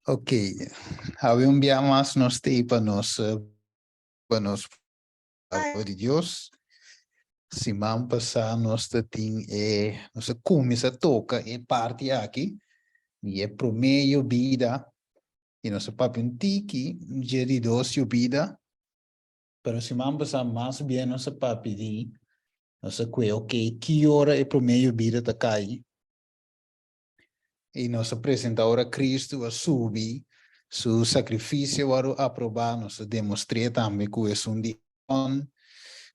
Ok, había un día más nos para nos palabra de Dios. Si man pasa nos ting nos começa toca parte aqui e promeio vida e nos papi um tiki de dos vida. Pero se man pasa mais bem nos papi di nos que ok que hora promeio vida tá cai e nos apresenta ora Cristo a subir su sacrifício para aprovar nos demonstrar também que é um dia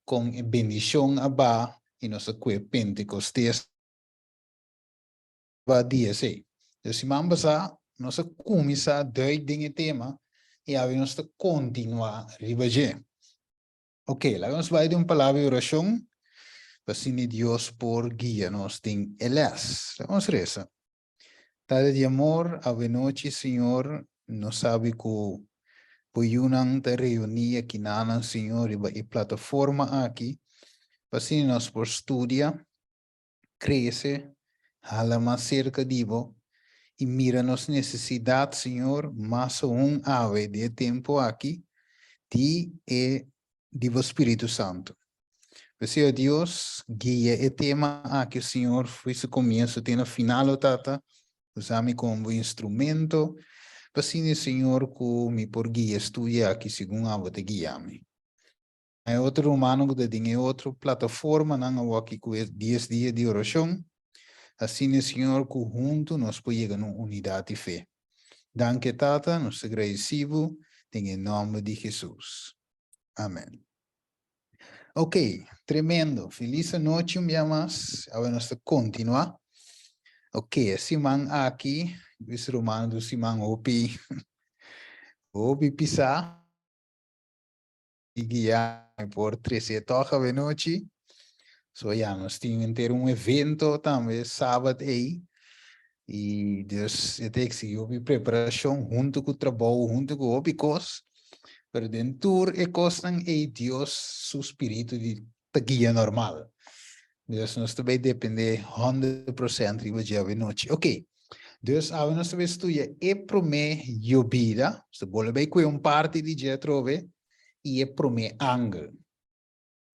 com bendição aba e nossa que Pentecostes va dia sei. Dus se man basa nossa começa dois dingen tema e aí nós continuar ribaje. Ok, lá vamos vai de uma palavra de oração. Assim Deus por guia nos tem elas. Vamos reza. Tade de amor, ave noite, Senhor, não sabe que puyunang te reunir aqui na Senhor e plataforma aqui. Assim nós por estudia, cresce, hala mais cerca de bo e mira nos necessidades, Senhor, mas ave de tempo aqui de Espírito Santo. Senhor Deus, guia e tema aqui, Senhor, foi o começo, tem no final, tata, usame como instrumento, assim, Senhor, que me por guia estudia aqui, segundo a te guiame. É outro humano que tem outra plataforma, não aqui com 10 dias de oração, assim, Senhor, que junto nós podemos chegar a unidade de fé. Danke, tata, nos agradecemos, em nome de Jesus. Amém. Ok, tremendo. Feliz noite, minha mas. Agora nós continuar. Ok, Simão aqui, vice romano do Simão Opi pisar e guiar por 13 toca de noite. So, ja, nós tínhamos ter evento também, sábado aí. E Deus, eu tenho que seguir preparação junto com o trabalho, junto com o Opicos. Pero dentro e costan e Deus, su espírito de guia normal. Deus nós também depende 100% de dia noite. Ok. Deus, a nós também estuda e promê vida. Se boleh bem que parte de dia trove e promê angel.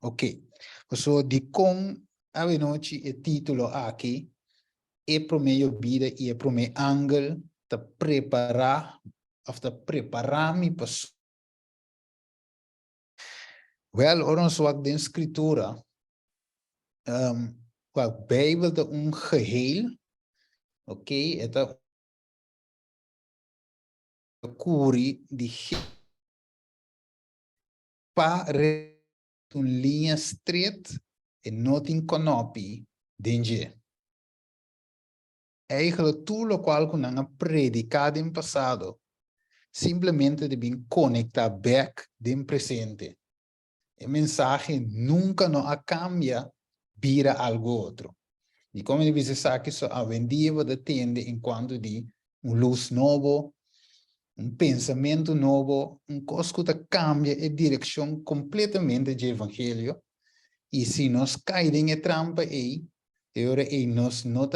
Ok. So de com a noite o título aqui e promê vida e promê angel te preparar of te preparar-me para Wel, ons wat de escritura, qua Bijbel de geheel, oké, het curi di pa un linha straight e not in conopi danger. Eigenlijk tudo lo qual que não predicado em passado, simplesmente de bem conectar back de presente. A mensagem nunca não cambia, vira algo outro. E como ele diz aqui, a vendiva depende enquanto de luz novo, pensamento novo, coisa que cambia a direção completamente do evangelho. E se nós caímos em trampa aí, agora nós não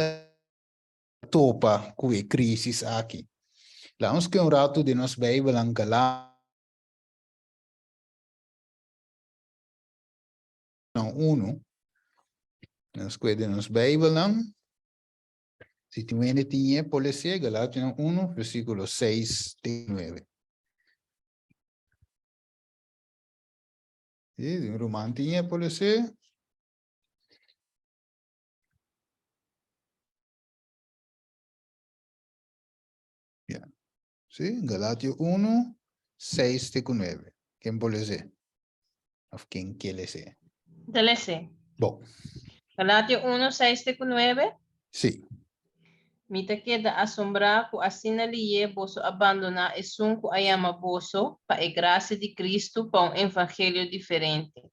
topa com a crise aqui. Lá uns que rato de nós Bíblia em Galácia 1, nós cuidamos Bíblia não. Si tu tiene policía, Galatas 1, versículo 6 y 9. Sí, Román tiene policía. Bien. Sí, Galatas 1, 6 y 9. ¿Quién policía? ¿O quién quiere ser? Dele sé. Bon. Galatia 1, 6 y 9. Sí. Mita queda asombrado ku asina liye boso abandona e sunku ayama boso pa e gracia di Cristo pa un evangelio diferente.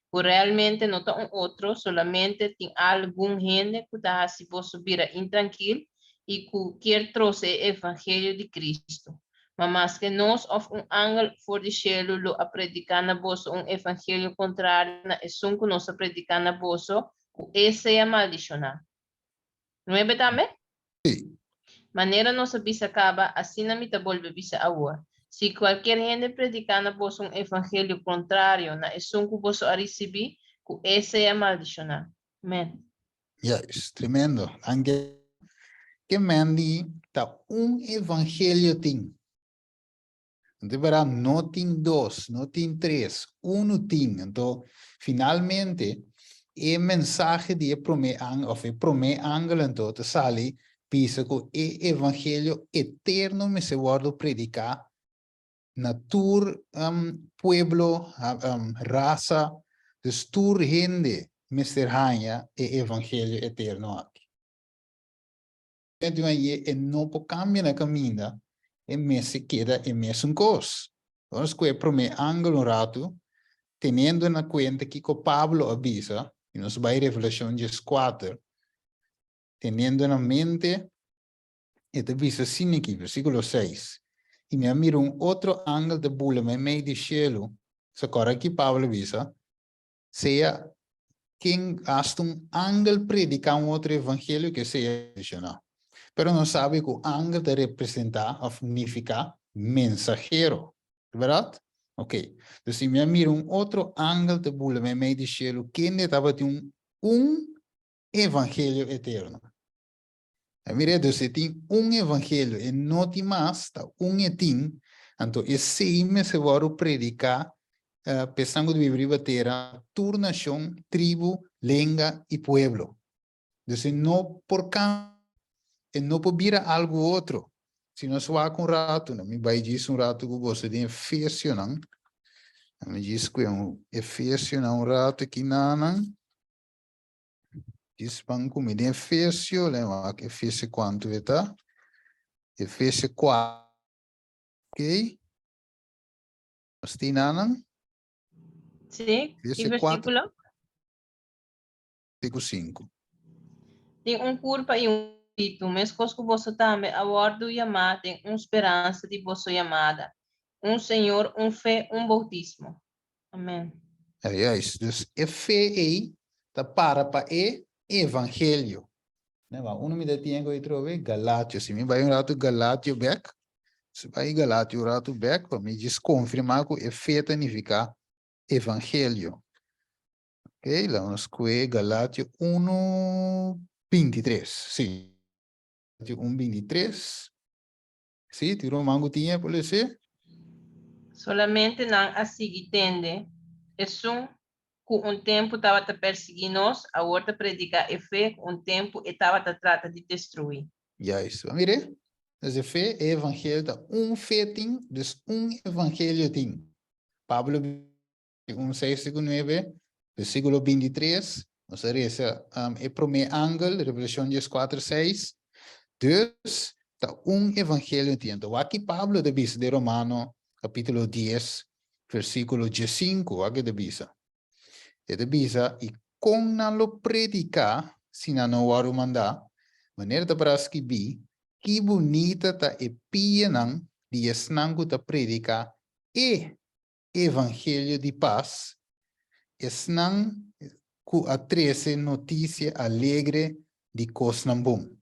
Ku realmente no ta un otro, solamente tin algún gente ku ta si boso bira intranquil y ku kier troce e evangelio di Cristo. Ma mas que nos of un ángel for di cielo lo a predicana boso un evangelio contrario na e sunku nos a predicana boso ku ese ya maldicionar. 9 también? Maneira nossa bisa acaba, assim na mita volve bisa awa. Se qualquer gente predicar na vosso um evangelho contrário, na esum que vosso a receber, que esse é maldicionar. Amém. Yes, tremendo. Anche que mandi tá evangelho tem. Então, verá, não tem dois, não tem três, tem. Então, finalmente, o mensagem de prome ángel, então, te sale, pisa que o evangelho eterno me se guarda predicar na tur pueblo, raça, dus tur gente, Mr. Hanya, e evangelho eterno aqui. Então, aí, não pode cambiar na caminha, e me se queda e me um cos. Então, que prome ángel um rato, tendo na conta que o Pablo avisa, e nos vai Revelação 4, tendo na mente, e te avisa assim aqui, versículo 6. E me miro outro ángel de bula, me meio de cielo, se agora aqui Pablo avisa, seja quem hasta ángel predicar outro evangelho que seja adicional. Pero não sabe que o ángel de representar ou significa mensageiro. Verdade? Ok. Então, se me mira outro ángel de bula, me meio de cielo, quem estava tendo evangelho eterno. Mire, então, se tem evangelho e não tem mais, tá? E tem, então, esse me se vai predicar, pensando de viver a terra, tua nação, tribo, língua e pueblo. Então, não por cá, e não por vir algo outro. Se nós vamos com rato, não me vai dizer rato que você tem Efésio, não? Me diz que Efésio, não, rato aqui, não. Diz banco, me tem Efésio, lembra que Efésio quanto está? Efésio 4. Ok? Mas tem nada? Sim, e Efésio 4, versículo? versículo 5. Tem curpa e espírito, mas que você também aguardo chamar, tem esperança de vossa chamada. Senhor, fé, bautismo. Amém. É isso. Então, fé aí, tá para evangelho. Né? O nome da tinha que eu trouxe Galátia. Se me vai um rato Galátia back, se vai Galátia um rato back, para me desconfirmar que fé significa evangelho. Ok? Lá nós que Galátia 1:23. Sim. 1:23. Sim, tirou mango tinha, pode ser? Solamente não assim entende. É que tempo estava a perseguir nós, a outra predicar e fé, tempo estava a tratar de destruir. Ja, isso. Mire, esse fé é evangelho, tá? Fé tem, dus evangelho tem. Pablo, 1:6-9, versículo 23, ou seja, é prome ángel, Revelação 4:6, dus, tá evangelho tem. Então, aqui Pablo de bisa de Romano, capítulo 10, versículo 15, aqui de bisa. E de bisa, e com não lo predicar, se não o mandar, maneira de para escrever, que bonita tá e pia não, de esnango ta predicar, e evangelho de paz, esnan ku a 13 notícia alegre de Cosnambum.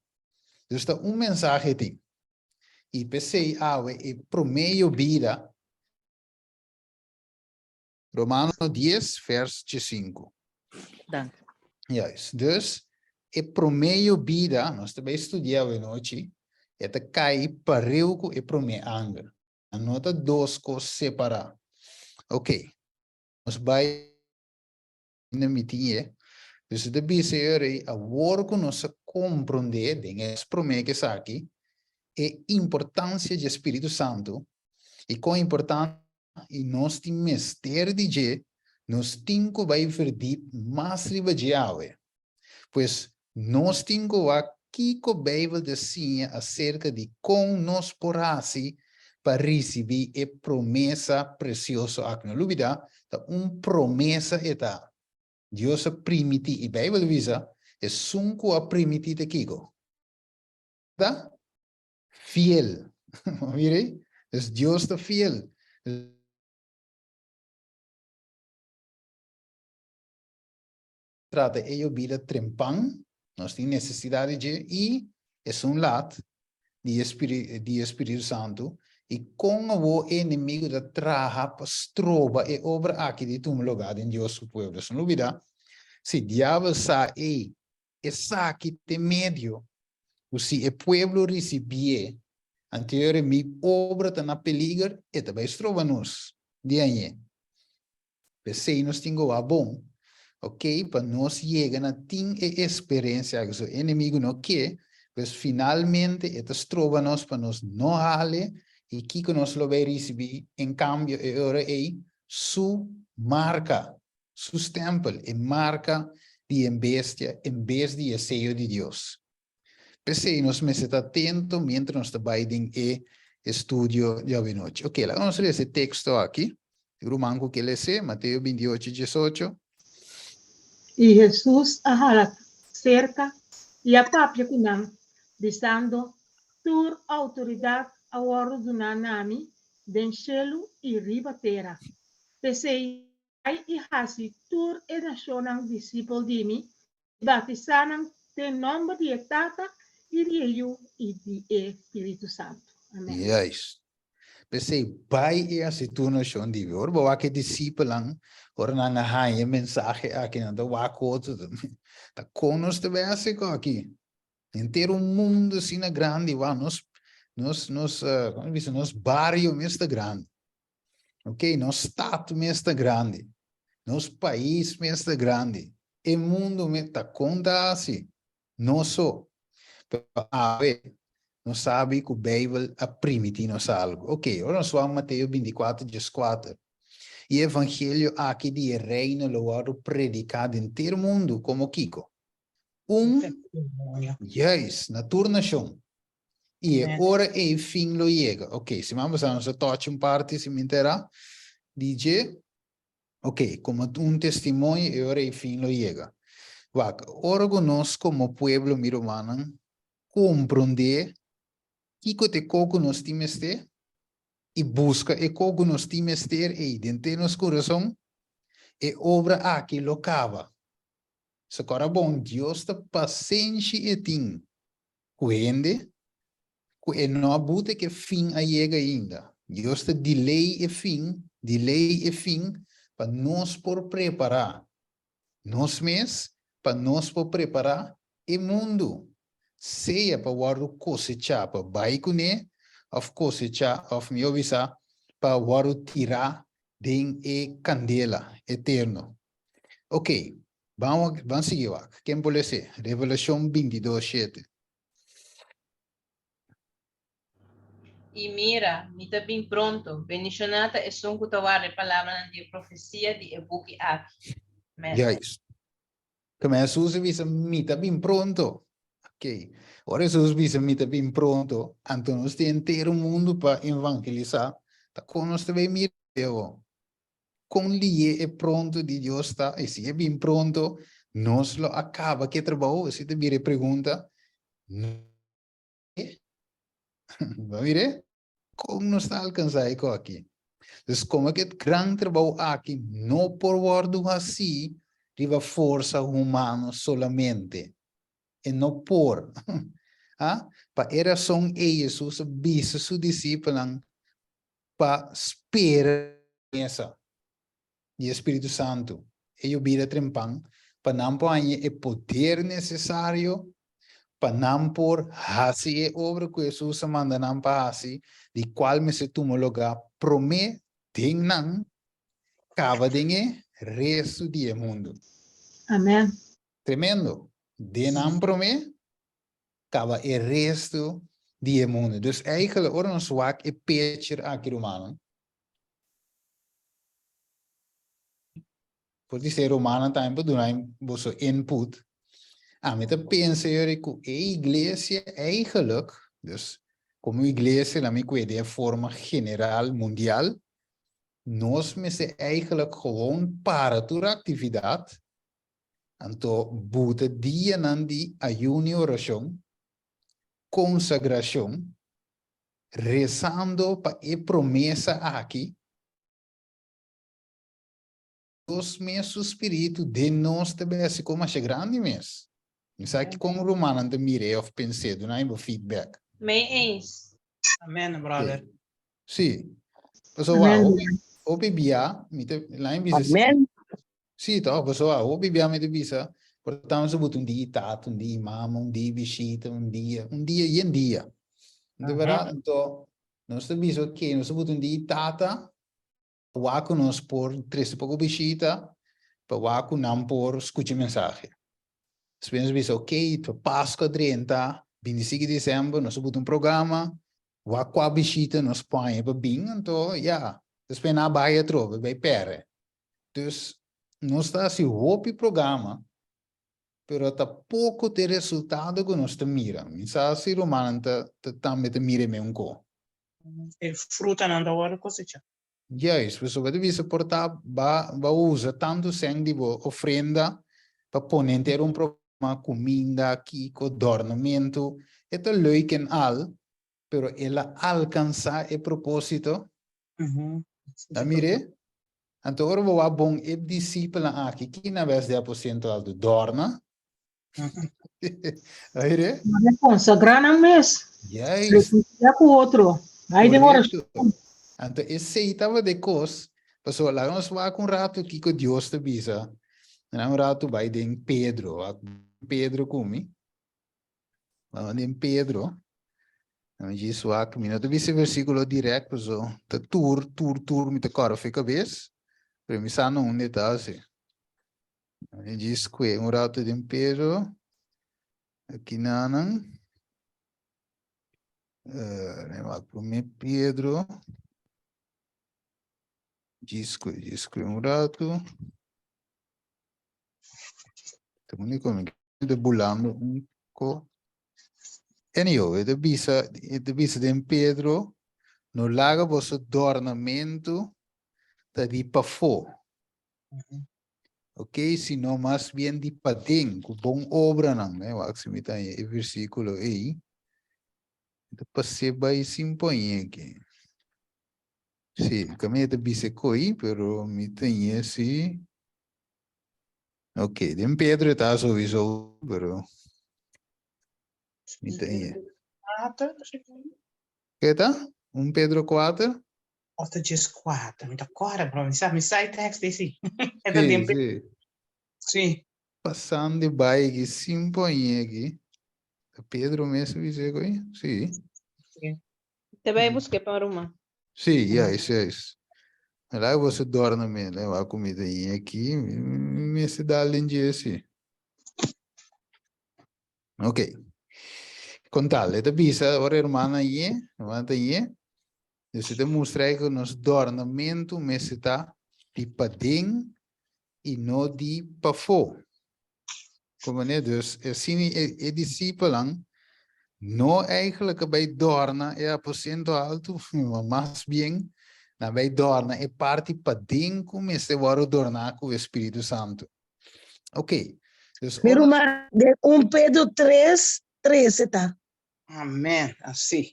Dus está mensagem tem. E pensei, e pro meio vida, Romano 10, verso 5. Dank. Juist. Dus, e pro meio vida, nós também estudamos noite, e te cai pareuco e pro meio anga. Anota duas coisas separadas. Ok. Nós vai na mitinha, dus de BCR, a work nós compreender, dengue, pro meio que está aqui, e importância do Espírito Santo, e com importância, e nós temos mistério de Deus, nós temos que vai verdir mais riba de água. Pois nós temos aqui que a Bíblia diz acerca de como nós porase para receber a promessa preciosa. Não dúvida, promessa está. Deus a permitir, e a Bíblia diz, é sunco a permitir aqui. Tá? Fiel. Mire? Deus está fiel. Trata de vida trempang, nós temos necessidade de, e é lado, de Espírito Santo, e com o inimigo da traja, stroba e obra aqui de um lugar em Deus o povo. Não olvida, se diabo sa e essa aqui tem medio, o se o povo recebia, anteriormente obra está na peligro, e também stroba-nos, de aí. Pensei, nós temos a bom, ok? Para nós chegar a ter experiência que o inimigo não quer, mas finalmente это trova nós para nós não ale e que nós lo vai receber em cambio agora é sua marca, seu stempel, e marca de bestia em vez de sello de Deus. Pensei, nós me está atento mientras nós trabalhamos e estudio de hoje noite. Ok, lá vamos ler esse texto aqui. Romanco que lê, Mateus 28, 18. Y Jesús ajalak cerca y a papia kunang, dizendo, tur autoridade a ordunanami, den cielo y riba terra. Pesei e hasi tur e nacionang discípulo de mim, batizaram em nome de Tata e de Ele e de Espírito Santo. Amém. Yes. Pensei, bai e a situação de ver, bo que discípulo ora na haie mensagem aqui na do wacoto, tá conos de verse aqui. Inteiro mundo assim na grande, wa como diz, nos barrio mesmo grande. Ok, nos estado mesmo grande. Nos país mesmo grande. E mundo mesmo tá conta assim. Não só. A ver, não sabe que o Bíblia é primitivo algo. Ok, agora nós vamos a Mateus 24, 14. E o evangelho aqui de reino lo predicado em todo o mundo, como Kiko. Yes, na tua nação. E ora é o fim lo chega. Ok, se vamos a nossa touch parte, se me interessa, diz, ok, como testemunho, e ora é o fim lo chega. Ora nós, como pueblo miromano, compreender que te coco nós temos e busca e coco nós temos e dentro do nosso coração e obra aqui locava. Se agora bom, Deus está paciente e tem. Quando e não abuta que fim a chega ainda. Deus está delay e fim para nós por preparar. Nós mesmos para nós por preparar o mundo. Seja para o cosechar, para baicune, of cosechar, of me avisar, para o tirar de candela eterno. Ok, vamos seguir. Quem pode ser? Revelação 22, 7. E mira, mita bem pronto, bendicionata e son kutawari palavra de profecia de ebuki aqui. Yes. Come Jesus dice, mita bem pronto. Ok. Ora Jesus dice, mita bem pronto. Então, nós temos inteiro mundo para evangelizar. Tá com nós também mira. Com lhe é pronto de Deus está. E se é bem pronto, nós lo acaba que trabalho. Se te vira pergunta, vai ver? Como nós está alcançar isso aqui? Então, como é que grande trabalho aqui, não por word assim, de força humana solamente. E não por. Para era são Jesus, bisa su discípulo, para esperar essa. E Espírito Santo. E eu vira trempang, para não pôr o poder necessário, para não pôr assim a obra que Jesus manda não para assim, de qual me se toma lugar, promete, não, cava de resto do mundo. Amém. Tremendo. De não promete, cava o resto do mundo. Dus eigenlijk, ora ons wak e picture aqui romano. Por dizer romano também, para dar você input. Mas eu penso que a igreja eigenlijk, dus como igreja, na minha ideia, de forma geral, mundial, nós moeten eigenlijk gewoon para toda atividade, então, buta dia nandi ayuno e oração, consagração, rezando para a promessa aqui, os meus espírito de nós também como mais grande mesmo. Isso aqui com o romano não mirei ou pensei, não é feedback. Mee eens. Amen, brother. Sì. So Amen. wow, o bibia, mite line bisa. Amen. Sì, to, so wow, o bibia mite bisa. Portanto, se un dia tato, un dia mama, un dia visita, un dia e un dia. De verdade, então, nós sabemos que nós sabemos um dia tata, o aco nós por três pouco visita, para o aco não por escutar mensagem. Se pensamos, ok, para Páscoa 30, 25 de dezembro, nós sabemos programa, o aco a visita, nós põe para bem, então, já, depois na baia trova, vai pere. Então, nós está assim, o programa, pero tá pouco de resultado que nós mira. Misa se romano também te mira me um co. E fruta não dá hora cosecha. Ja, isso, pessoa deve se portar, va usa tanto sangue de ofrenda para pôr ter programa comida aqui com dormimento. É tão leuk en al, pero ela alcança o propósito. Da mire? Então, agora vou a bom e discípula aqui, que na vez de aposento alto dorna. Aí, Consagrar na mês. yes. Já com o outro. Aí demora. Então, esse estava de cos, pessoal, lá nós vamos com um rato aqui com Deus te bisa. Um rato vai de Pedro, Pedro come. Vamos de Pedro. Vamos dizer isso aqui, não te visse versículo direto, pessoal. Tá tur, me te coro fica vez. Para mim só não está assim. Vamos dizer que um rato de Pedro. Aqui não. Vamos Pedro. Disco um rato. Estamos como de bulando um co. Anyway, de bisa de Pedro, no laga vosso dornamento da di pafo. Ok, sino mais bien di padeng, com bom obra não, né? O aximita é versículo aí. De passeba e simpõe aqui. Sim, caminho de bisa coi, pero me tem esse. Ok, de Pedro está sowieso, pero me tem. Que tá? Pedro 4? Of the just 4. Me dá cora, bro. Me sai text desse. É da Sim, tempo. sim. Sim. Passando de bike, simpõe aqui. Pedro mesmo dizer aí? Sim. Te vai buscar para uma. Sim, é isso. Lá você dorme, né? Leva a comida aí aqui, me se dá além disso. Ok. Contale, te bisa, ora irmã aí, você demonstra que nos dormimento me se tá de padem e não de pafo. Como né, dus, assim, discípulo não eigenlijk bij dorna é aposento alto, mas bem, na bij dorna é parte para dentro, mas se varo dornar com o Espírito Santo. Ok. Dus, Pero de Pedro 3:13 tá. Amém. Assim.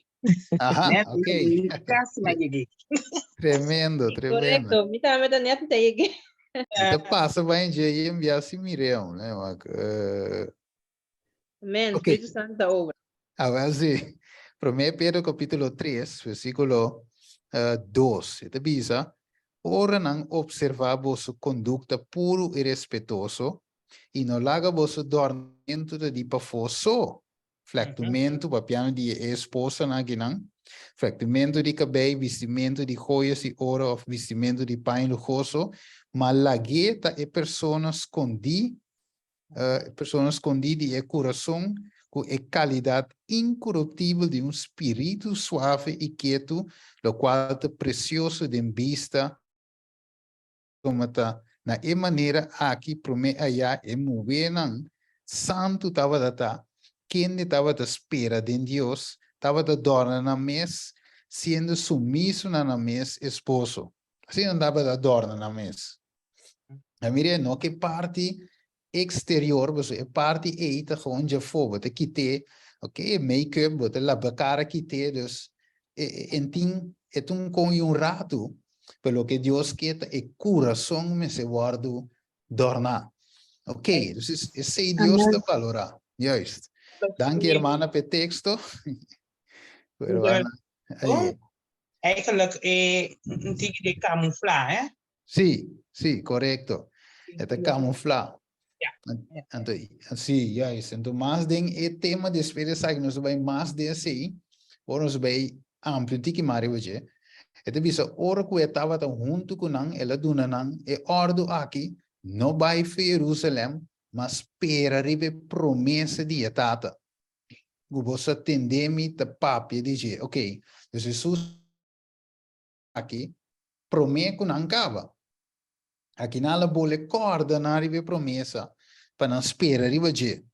Aha, ok. Casi magiging. Tremendo. Correcto. Mi tama da net te Então passa vai em dia e enviar se mireu, né? Amen. Ok. Espírito Santo da obra. Agora sim. 1 Pedro capítulo 3, versículo 2. Ita bisa, ora não observar vosso conduta puro e respeitoso, e não laga vosso dormimento de pafoso. Flectumento, papiano de esposa na ginang. Flectumento de cabelo, vestimento de joias e ouro, ou vestimento de pão lujoso, malagueta e pessoas escondidas de coração com a qualidade incorruptível de espírito suave e quieto, lo qual é precioso de vista, como está na maneira aqui promete allá e mover santo estava data quem estava da espera de Deus estava da dorna na mesa sendo sumiso na mesa esposo assim não estava da dorna na mesa a mire não que parte exterior você é parte eita gewoon já foi te quite ok make-up você lava cara quite dus entim é com um rato pelo que Deus quer é coração me se guardo dorna ok esse Deus te valora justo danke hermana pe texto Pero Ja. aí. Eigenlijk, een tiki de camouflage, hè? Sí, correcto. Este camufla. Ja. Então, sim, isso. Então, mais tem o tema de espírito que nós vai mais desse, ou nós vai amplo tiki mari hoje. Então, bisa ora que estava tão junto com nang, ela duna nang, e ordo aqui, não vai para Jerusalém, mas espera ribe promessa de etata. Você atendeme te papi dizer, ok, então Jesus aqui promete que não acaba. Aqui nala bole corda na rive promessa para não esperar rive je.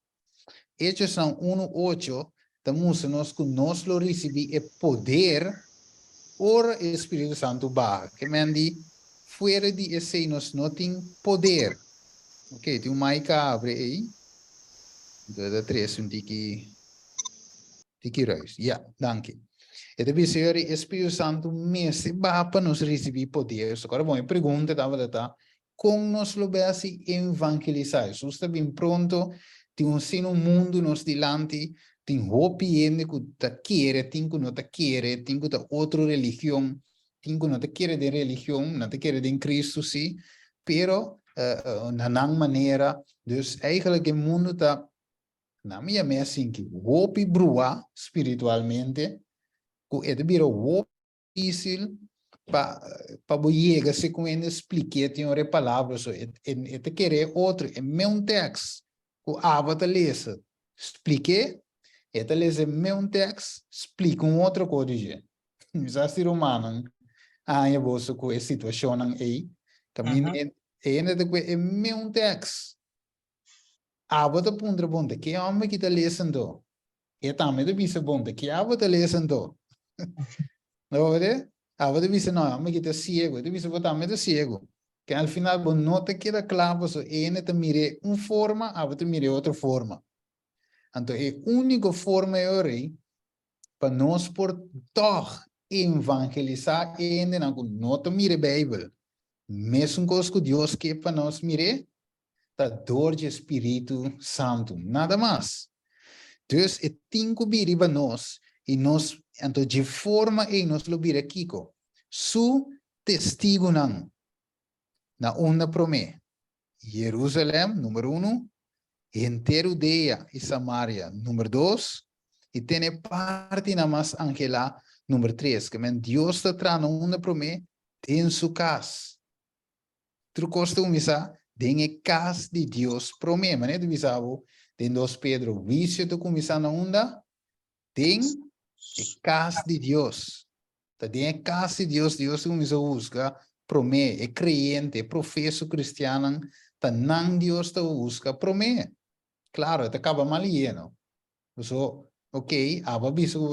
Hechos são 1:8, estamos nós que nós lo recebi e poder ora Espírito Santo ba. Que mendi fora de esse nós não tem poder. Ok, tem mais abre aí. Então da 3 um tiki reis. Ja, danke. E deve ser Espírito Santo mesmo para nós receber poder. Agora bom, pergunta tá. Como nós lo assim evangelizar? Se está bem pronto, tem um mundo nos dilante, tem roupa que tá quer, tem que não tá quer, tem que tá outra religião, tem que não tá quer de religião, não tá quer de Cristo, sim, pero na maneira, dus eigenlijk o mundo tá na minha mesa assim que roupa brua espiritualmente, que é de biro difícil para boiega se como ainda expliquei tem uma palavra só é querer outro é meu texto o abata lesa expliquei é lesa meu texto explica outro código já ser humano é você com a situação aí caminho ainda é meu texto abata pondra bonde que é homem que está lesando é também de bisa bonde que abata lesando não é? Você diz, não, mas que está cego. Você diz, você também está cego. Que al final, você não te queda claro, você ainda te mire uma forma, você te mire outra forma. Então, a única forma é para nós por toch evangelizar ainda não te mire a Bíblia. Mesmo coisa que Deus quer para nós mire, da dor de Espírito Santo. Nada mais. Então, é tinco biri para nós. E nós, então, de forma em nós lo bira kiko. Su testigo na onda promê. Jerusalém, número 1. Inteiro Deia e Samaria, número 2. E tem parte na mas Angela, número 3. Que men Deus está trazendo onda promê em sua casa. Tu costa misa, tem a casa de Deus promê. Mas não bisavo, tem 2 Pedro, vício tu começar na onda, tem a casa de Deus. Tem a casa de Deus, Deus começa a buscar, promê, é crente, é professo cristiano, não Deus está busca, promê. Claro, te acaba mal lleno. So, ok, aba biso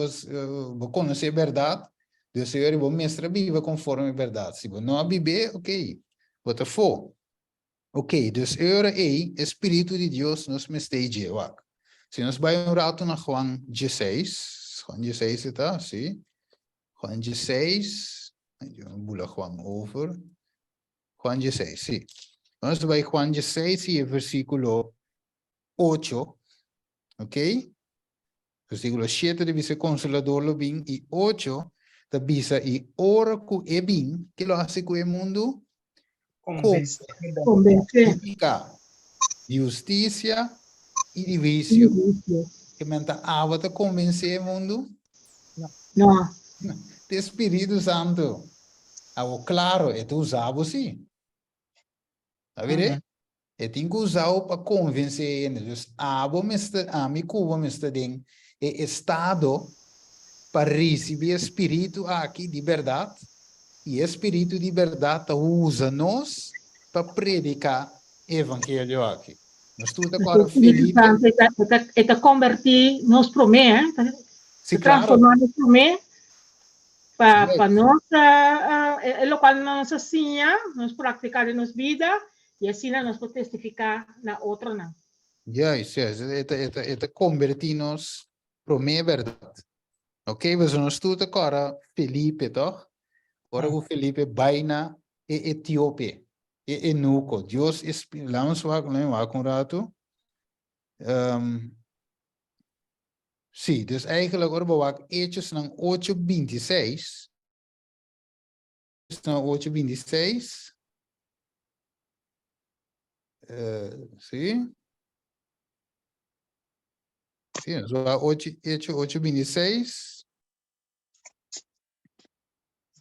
vou conhecer a verdade, Deus Senhor, vou mostrar viva conforme a verdade. Se você não viver, ok, bota for. Ok, dus eure Espírito de Deus nos mesteja. Se nós vamos um rato na Juan 16, Juan 16 está, sim? Juan 16, eu não vou Juan over. Juan 16, sim. Nós vamos Juan 16 e versículo 8, ok? Versículo 7 dice Consolador lo bin, e 8 dice, e ora que é bin, que lo hace com o mundo? Convencer. Convencer. Justiça e de vício. Que menta ava te convencer o mundo? Não. O Espírito Santo. Avo claro, é tu usava sim. Tá vendo? É tem que usar para convencer eles. Avo a mim cuba me está dentro é estado para receber espírito aqui de verdade. E espírito de verdade usa nós para predicar evangelho aqui. Nós tudo agora Felipe. Está convertir nos promê, se transformar nos promê para nós, é o qual nós assim, nós praticar em nossa vida e assim nós podemos testificar na outra não. Yes, é convertir-nos promê verdade. Ok, mas nós tudo agora Felipe, toch? Agora o Felipe vai na Etiópia. E nuco. Deus lá nos vai com rato. Sim, dus eigenlijk hoor we Hechos ng 8:26. Ng 8:26. Sim. Sim, so 8:26.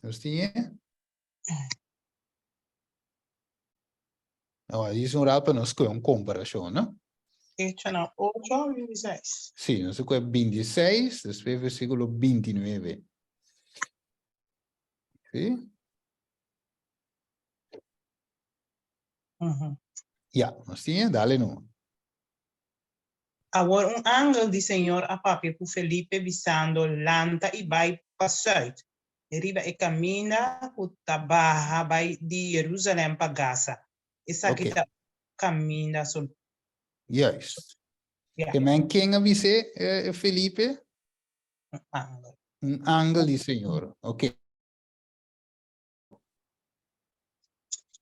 Nós tinha. Não, isso é para nós com comparação, não? Hecho na 8:26. Sim, nós com 26, depois versículo 29. Sim? Ja, nós tinha, dale no. Agora ángel do Senhor apapia por Felipe visando lanta e vai para Zuid. Riba e caminha por Tabaha vai de Jerusalém para Gaza. Essa aqui Okay. caminha sobre. Juist. Yeah. Que men quem avise, Felipe? Ángel. Ángel do Senhor. Ok.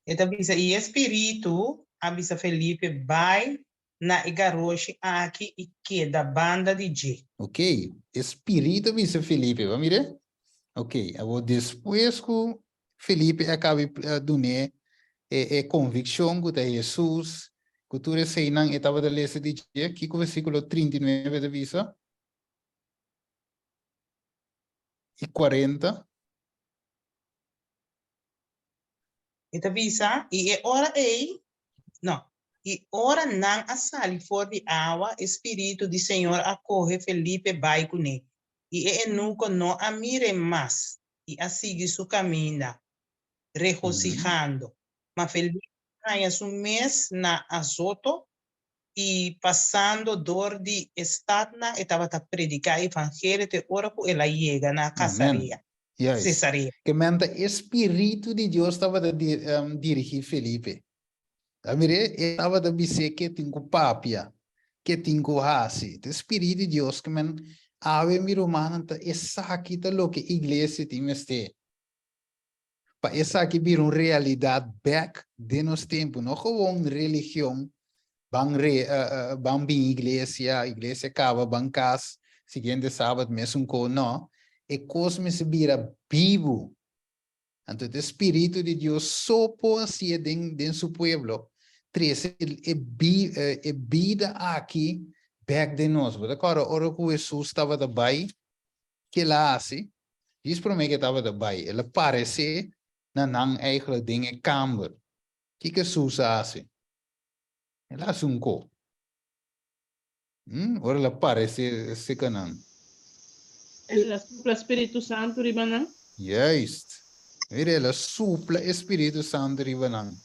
Então, e Espírito avisa Felipe vai na igaroshi aqui e que da banda de G. Ok. Espírito avise Felipe, vamos ver? Ok. Agora, depois que Felipe acaba de convicção que Jesus, que tu receiam, estava da lista de dia, que o versículo 39 da visa, e 40. Então, visa, e é hora aí, não, e hora não a sali for de água, Espírito do Senhor acorre Felipe vai com ele. E é nunca não a mire mais, e a sigue seu caminho, regocijando. Mas Felipe ganha seu mês na Azoto, e passando dor de estarna, estava a predicar o evangelho, de hora que ela chega na Casaria, Yes. Cesareia. Que mente Espírito de Deus estava a dirigir Felipe. Amire, estava a dizer que tinha papia, que tinha hasi. O Espírito de Deus que men ave mi romana essa aqui tá lo que igreja tem este. Para essa aqui vir uma realidade back de nos tempos, não gewoon religião. Bang bem igreja acaba bancas, seguinte sábado mesmo com não, é coisa se vira vivo. Então, o Espírito de Deus sopo assim dentro de seu povo, traz é vida aqui, back de nós. Mas agora, ora que Jesus estava da bai, que lá assim, diz para mim que estava da bai, ele parece na não eigenlijk dingen kamer. Que Jesus assim? Ela sunko. Ora la parece se canan. El Espíritu Santo ribanan. Juist. Mire, la supla Espírito Santo ribanan.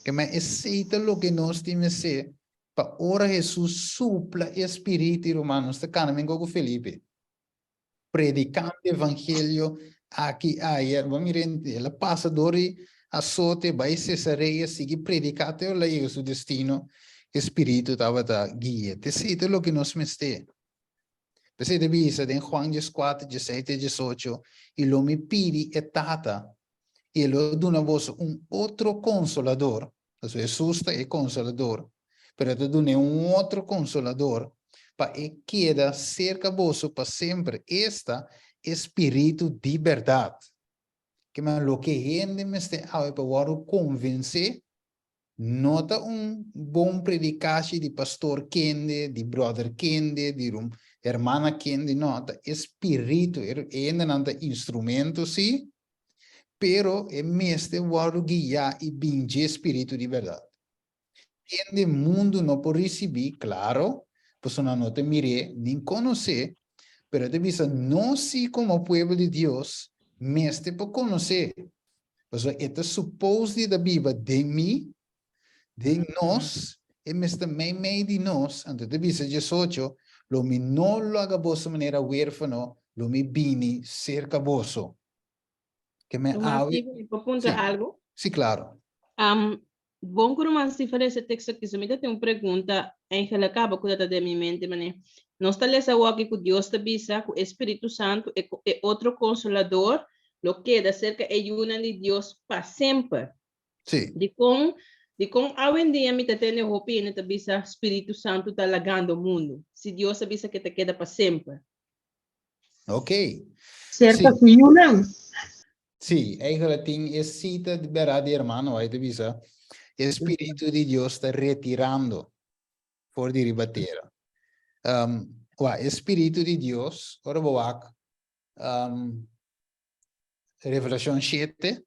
Que me aceita lo que nós temos ser. Pa ora Jesus supla Espírito Romanos. Te can mengo com Felipe. Predicando evangelho aqui aí. Vamos ver, ela passa dori azote, vai Cesareia, sigue predicando, ela chega seu destino. Espírito estava da guia. Te aceita lo que nós meste. Você deve ir em Juan 4, 17, 18, e lo me pidi e tata, e lo duna vos outro consolador, então Jesus é consolador, pero te dune outro consolador, para que queda cerca vosso para sempre, esta espírito de verdade, que man lo que gente me está a para convencer, nota bom predicação de pastor Kende, de brother Kende, de hermana Kende, nota espírito, ainda não tem instrumento, sim, pero é mesmo o guia e bem de espírito de verdade. Kende mundo não pode receber, claro, pois não te mire, nem conhecer, pero te visa não se como povo de Deus, mesmo para conhecer. Pois é suposto da Bíblia de mim, de nós, e mas também meio de nós, então te visa 18, lo mi non lo haga vosso maneira huérfano, lo mi bini cerca vosso. Que me ave. Tomás, apunta Sí. algo. Sí, claro. Bom que romance se fala esse texto aqui, se me tem uma pergunta, em que ela acaba com a de minha mente, mané. Nós está lessa aqui que Deus te avisa que o Espírito Santo é outro consolador, lo queda cerca é una de Deus para sempre. Sí. De como E com hoje em dia, me tem hope e bisa Espírito Santo está lagando o mundo. Se Deus avisa que te queda para sempre. Ok. Certa Sim. com Yunan. Sim, eigenlijk tem esse cita de verdade, irmão, vai te avisar. Espírito de Deus está retirando por de ribateira. O Espírito de Deus, ora boak, Revelação 7,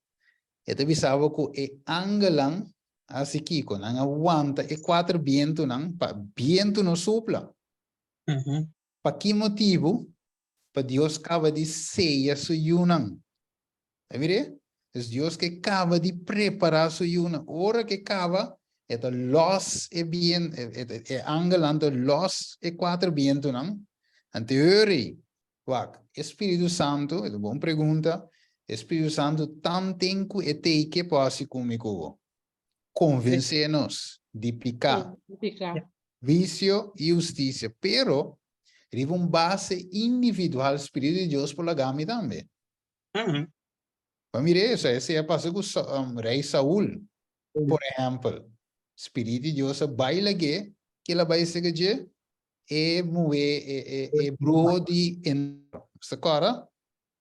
e te avisava que é angelang, assim que quando aguanta e 4 vento não, pa vento não sopla. Para que motivo? Para Deus acaba de ceia su yunang. É verdade? É Deus que acaba de preparar su yunang. Ora que acaba, é los e bien, é angelando los e 4 vento não. Anteriori, Espírito Santo, é uma boa pergunta. Espírito Santo também que é que pode comigo. Convencer-nos de picar, vício e justiça. Pero, riva base individual Espírito de Deus por la gami também. Mire isso, esse é passo com rei Saul, por exemplo. Espírito de Deus baila que ela vai ser que é mover é bruxo de essa cara.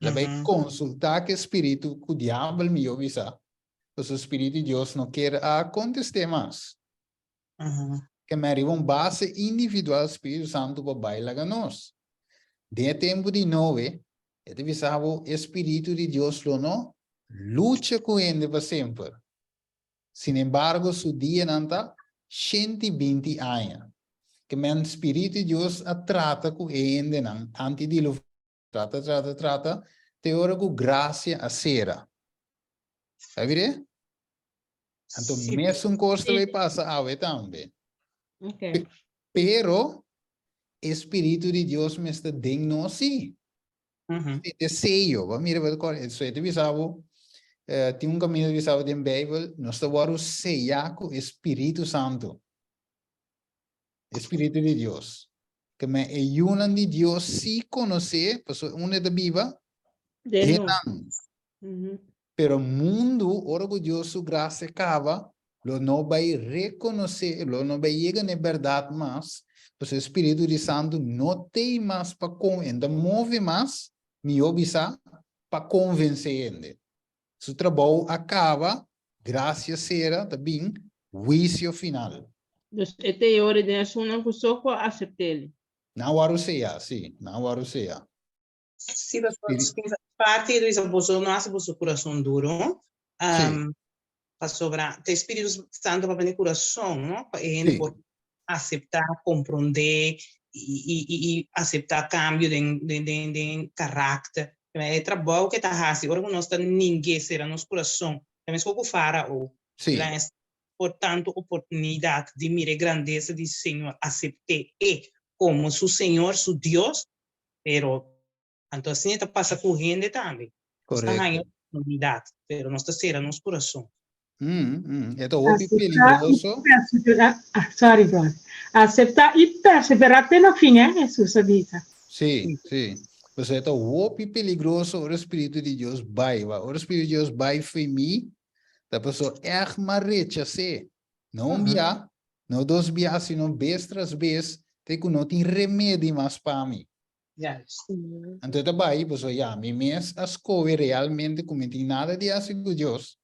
Ela vai consultar que espírito que o diabo me avisa. Pues o Espírito de Deus não quer acontecer mais. Que me arriba base individual Espírito Santo para bailar a nós. De tempo de nove, ele avisava o Espírito de Deus não luta com ele para sempre. Sin embargo, su dia não está 120 anos. Que o Espírito de Deus trata com ele não, antes de lo trata, teora com graça a sera. Sabe? Então, mesmo coisa vai passar a também. Ok. Pero, Espírito de Deus me está dando sim. Desejo. Mira, isso é visavo. Tem caminho visavo da Bíblia. Nós estamos sellar com o Espírito Santo. Espírito de Deus. Que me ayudan de Deus se conhecer, pues uma da Bíblia. De Pero mundo, orgulhoso, graça acaba, lo não vai reconhecer, lo não vai chegar na verdade mais, pois o Espírito de Santo não tem mais para ainda move mais, me obisa para convencer ele. Seu trabalho acaba, graças será também, juízo final. Dus ete hora de asuna kusoko aceitar. Não há seja, sim, não há seja. Sim, parte do esboço, nosso coração duro, para sobrar, o Espírito Santo para o coração, não? Para ele aceitar, compreender e aceitar cambio de caráter. É trabalho que está fazendo, agora nós está ninguém será nosso coração, também só que fará o, portanto, oportunidade de mirar a grandeza do Senhor, aceitar como seu Senhor, seu Deus, pero então assim está passa correndo também. Correto. Oportunidade, pero nós está será nosso coração. É tão perigoso. Sorry, brother. Aceitar e perseverar até no fim, Jesus avisa. Sim, sim. Você é tão perigoso, o Espírito de Deus vai. O Espírito de Deus vai em mim, da pessoa é uma rechace. Não via, não dos via, sino vez tras vez, tem que não tem remédio mais para mim. Então, também, pessoa, me mês, as coisas realmente como tem nada de assim com Deus.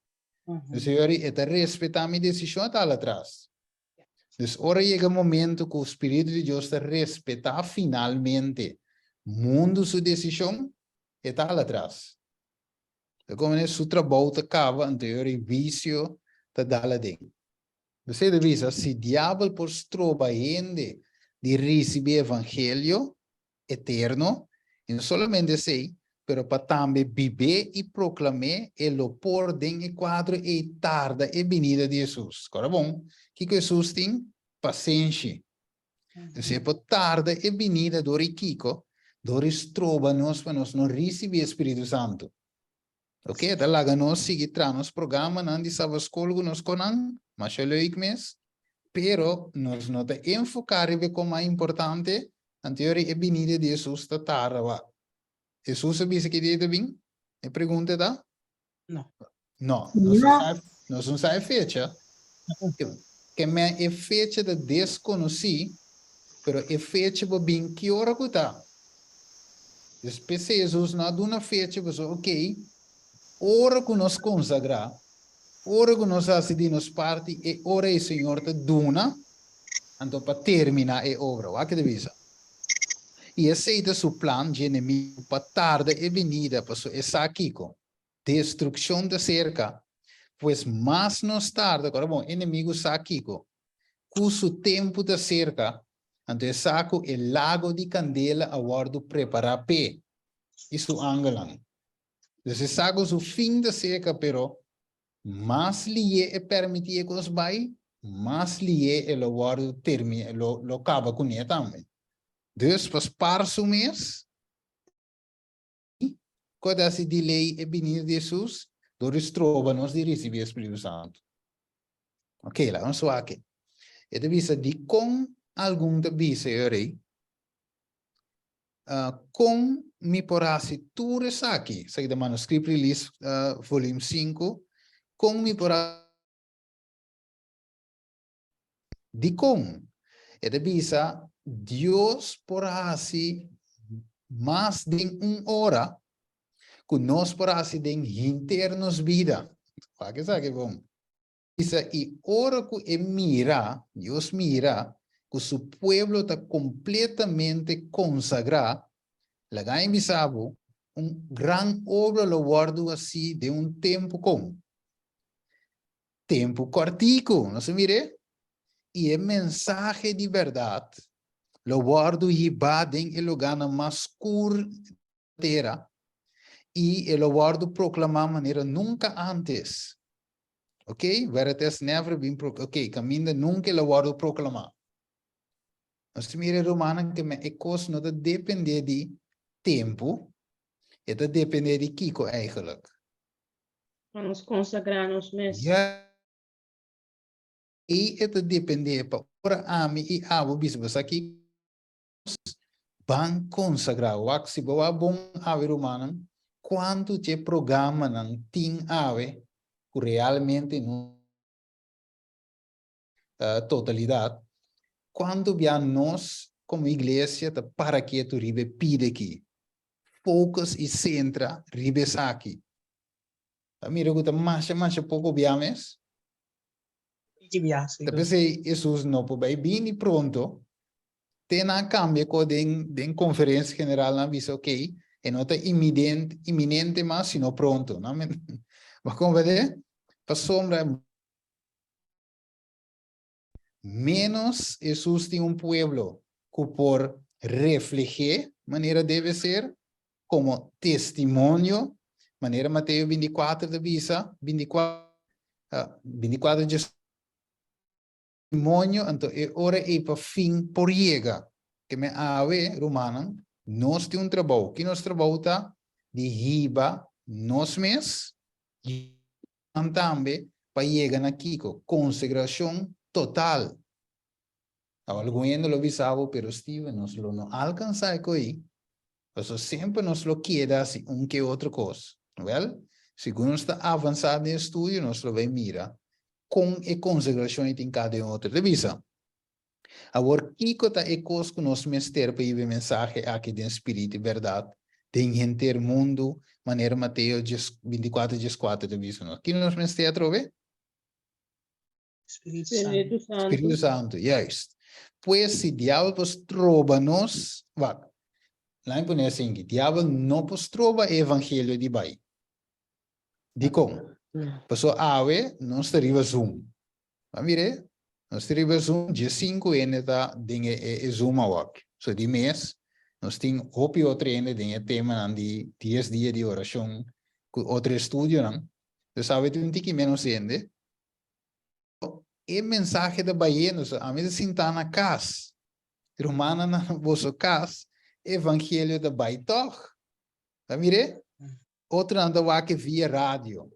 O Senhor está respeitando a minha decisão até lá atrás. Então, ora chega o momento que o Espírito de Deus está respeitar finalmente mundo sua decisão está lá atrás. Então, como é seu trabalho acaba, anterior e vício está lá dentro. Você deve saber, se o diabo por trabalhando de receber o evangelho eterno, e não somente sei, pero para também viver e proclamar o por dentro e quadro e tarda e venida de Jesus. Agora bom, que Jesus tem paciência. Se por tarda e venida do rico, Doris trova nós para nós não receber o Espírito Santo. Ok? Então lá nós seguimos nos programa, não de sábado escola nós conan, mas eu leio mês, pero nós não te enfocar em como é importante anterior e venida de Jesus está tarda. Jesus sabia que dia bem? E pergunta tá? Não. Não, não sabe fecha. que me é fecha de desconhecer, pero é fecha para bem que hora que tá. Depois Jesus não dá uma fecha para ok, hora que nós consagrar, hora que nós decidimos parte e hora o Senhor te duna, então para terminar a obra, o que deve ser. E aceita seu plano de inimigo para tarde e venida para essa aqui, destruição da cerca. Pois mais nos tarde, agora bom, inimigo está aqui, com o tempo da cerca, então saco o lago de candela a guardo preparar pé. Isso angelan. Então saco o fim da cerca, pero mais lhe é permitir que os vai, mais lhe é o guardo termina, lo acaba com ele também. Dus para o mês, quando esse delay é venir de Jesus, nós trova-nos de receber o Espírito Santo. Ok, lá, vamos lá aqui. E deve ser de com algum de bisa, com mi porasi tu resaki, sai da manuscrito release, volume 5, com mi porasi de com. E deve ser Deus porasi mais de hora, que nós porasi de internos vida. Para que sabe bom? Isa e hora que mira, Deus mira, que seu pueblo está completamente consagrado, lá ganha bisabo, grande obra lo guardo assim de tempo como tempo cortico, não se mire? E mensagem de verdade, lo guardo e badem e lo gana mais curteira, e lo guardo proclamar maneira nunca antes. Ok? Where it has never been ok, caminho nunca lo guardo proclamar. Nós mira romana que me ecos não depende de tempo, é depende de Kiko eigenlijk. Para nos consagrar-nos mesmo. Ja, e é depende para ora ami e abo bispo aqui ban consagrar o que se boa bom ave romana quanto te programa não tem ave que realmente não totalidade. Quando nós, como igreja, para que tu ribe pide aqui, focus e centra ribe aqui. Mira que mais pouco biames. Tapi se Jesus não pode bem e pronto, tem a cambio com den conferência general na visa ok, e não está iminente mas sino pronto, não? Mas como vê, para sombra menos Jesus tem pueblo que por reflejar maneira deve ser como testemunho, maneira Mateus 24 de visa, 24 de testemunho, então é hora para fim por chega, que me ave romana, nós temos trabalho, que nós trabalho está de riba, nós mesmos, e também para chegar aqui com consagração total. Alguém não lo visava, pero Steven nos lo não alcança aí. Então sempre nos lo queda assim que outra coisa. Well, segundo está avançado no estudo, nos lo vai mira com a consagração em cada outra divisa. Agora, Kiko está é coisa que nós mestre para ir mensagem aqui de espírito e verdade, de entender o mundo, maneira Mateus 24, 14 divisa. Aqui nós mestre a trover? Espírito Santo. Espírito Santo, yes. Pois se diabo vos trova-nos, lá em Pune assim, diabo não vos trova o evangelho de Bai. De como? Passou ave, nós teríamos Zoom. Mas mire, nós teríamos Zoom, dia 5 ainda tá dinhe Zoom awak. So de mês, nós temos hopi outro ainda dinhe tema de 10 dias de oração, outro estúdio, não? Então sabe tu que menos ainda. E mensagem da Bahia, a mim se está na casa, romana na vossa casa, evangelho da Bahia, tá mire? Outra anda que via rádio,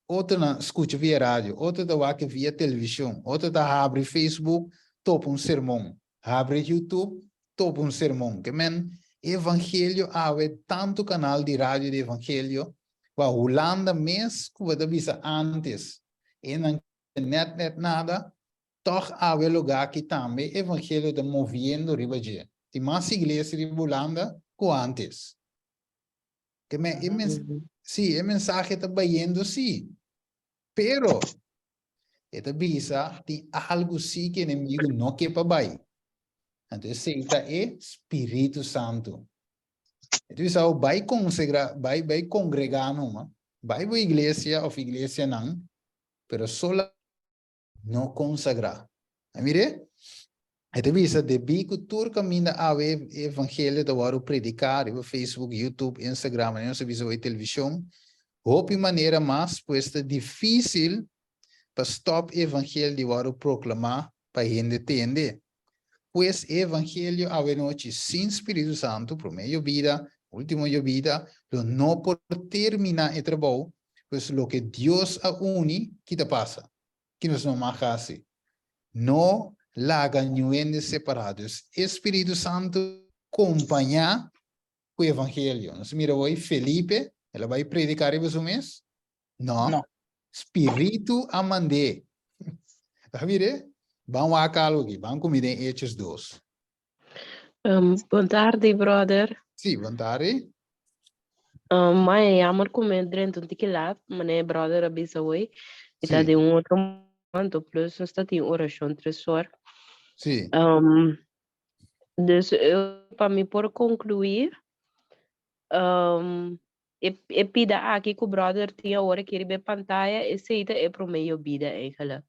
outra não escuta via rádio, outra da que via televisão, outra da abre Facebook, topa sermão, abre YouTube, topa sermão, que men evangelho há tanto canal de rádio de evangelho, a Holanda mesmo que você visa antes, e não net nada, toch há lugar que também o evangelho está movendo riba de. Tem mais igreja de Holanda que antes. Que sí, el mensaje está yendo sí, pero esta visa tem algo sí que el enemigo no quepa bay. Entonces, se está Espírito Santo. Entonces, vai consagra, vai congregar numa, vai a igreja ou igreja não, pero só não consagrar. Mire, esta visa de bico tur caminha a evangelho da hora predicar, no Facebook, YouTube, Instagram, não se visa a televisão. Hope maneira mais, pois é difícil para stop evangelho de hora proclamar para gente entender. Pois evangelho a noite sem Espírito Santo, por meio vida, último vida, não por terminar o trabalho, pois o que Deus a une, que te passa? Que nos não marca assim. Não larga nenhum separados. Espírito Santo acompanha o evangelho. Nós mira hoje Felipe, ela vai predicar isso mês? Não. Espírito a mandar. Tá vendo? Vamos a calo aqui, vamos comer em Hechos 2. Boa tarde, brother. Sim, boa tarde. Mãe, amor comer dentro de que lado, mas brother avisa hoje. E tá de outro momento, plus nós tá tem oração 3 horas. Sim. Dus para mim por concluir, e pida aqui que o brother tinha hora que ele vê pantalla, e seita é pro meio vida eigenlijk.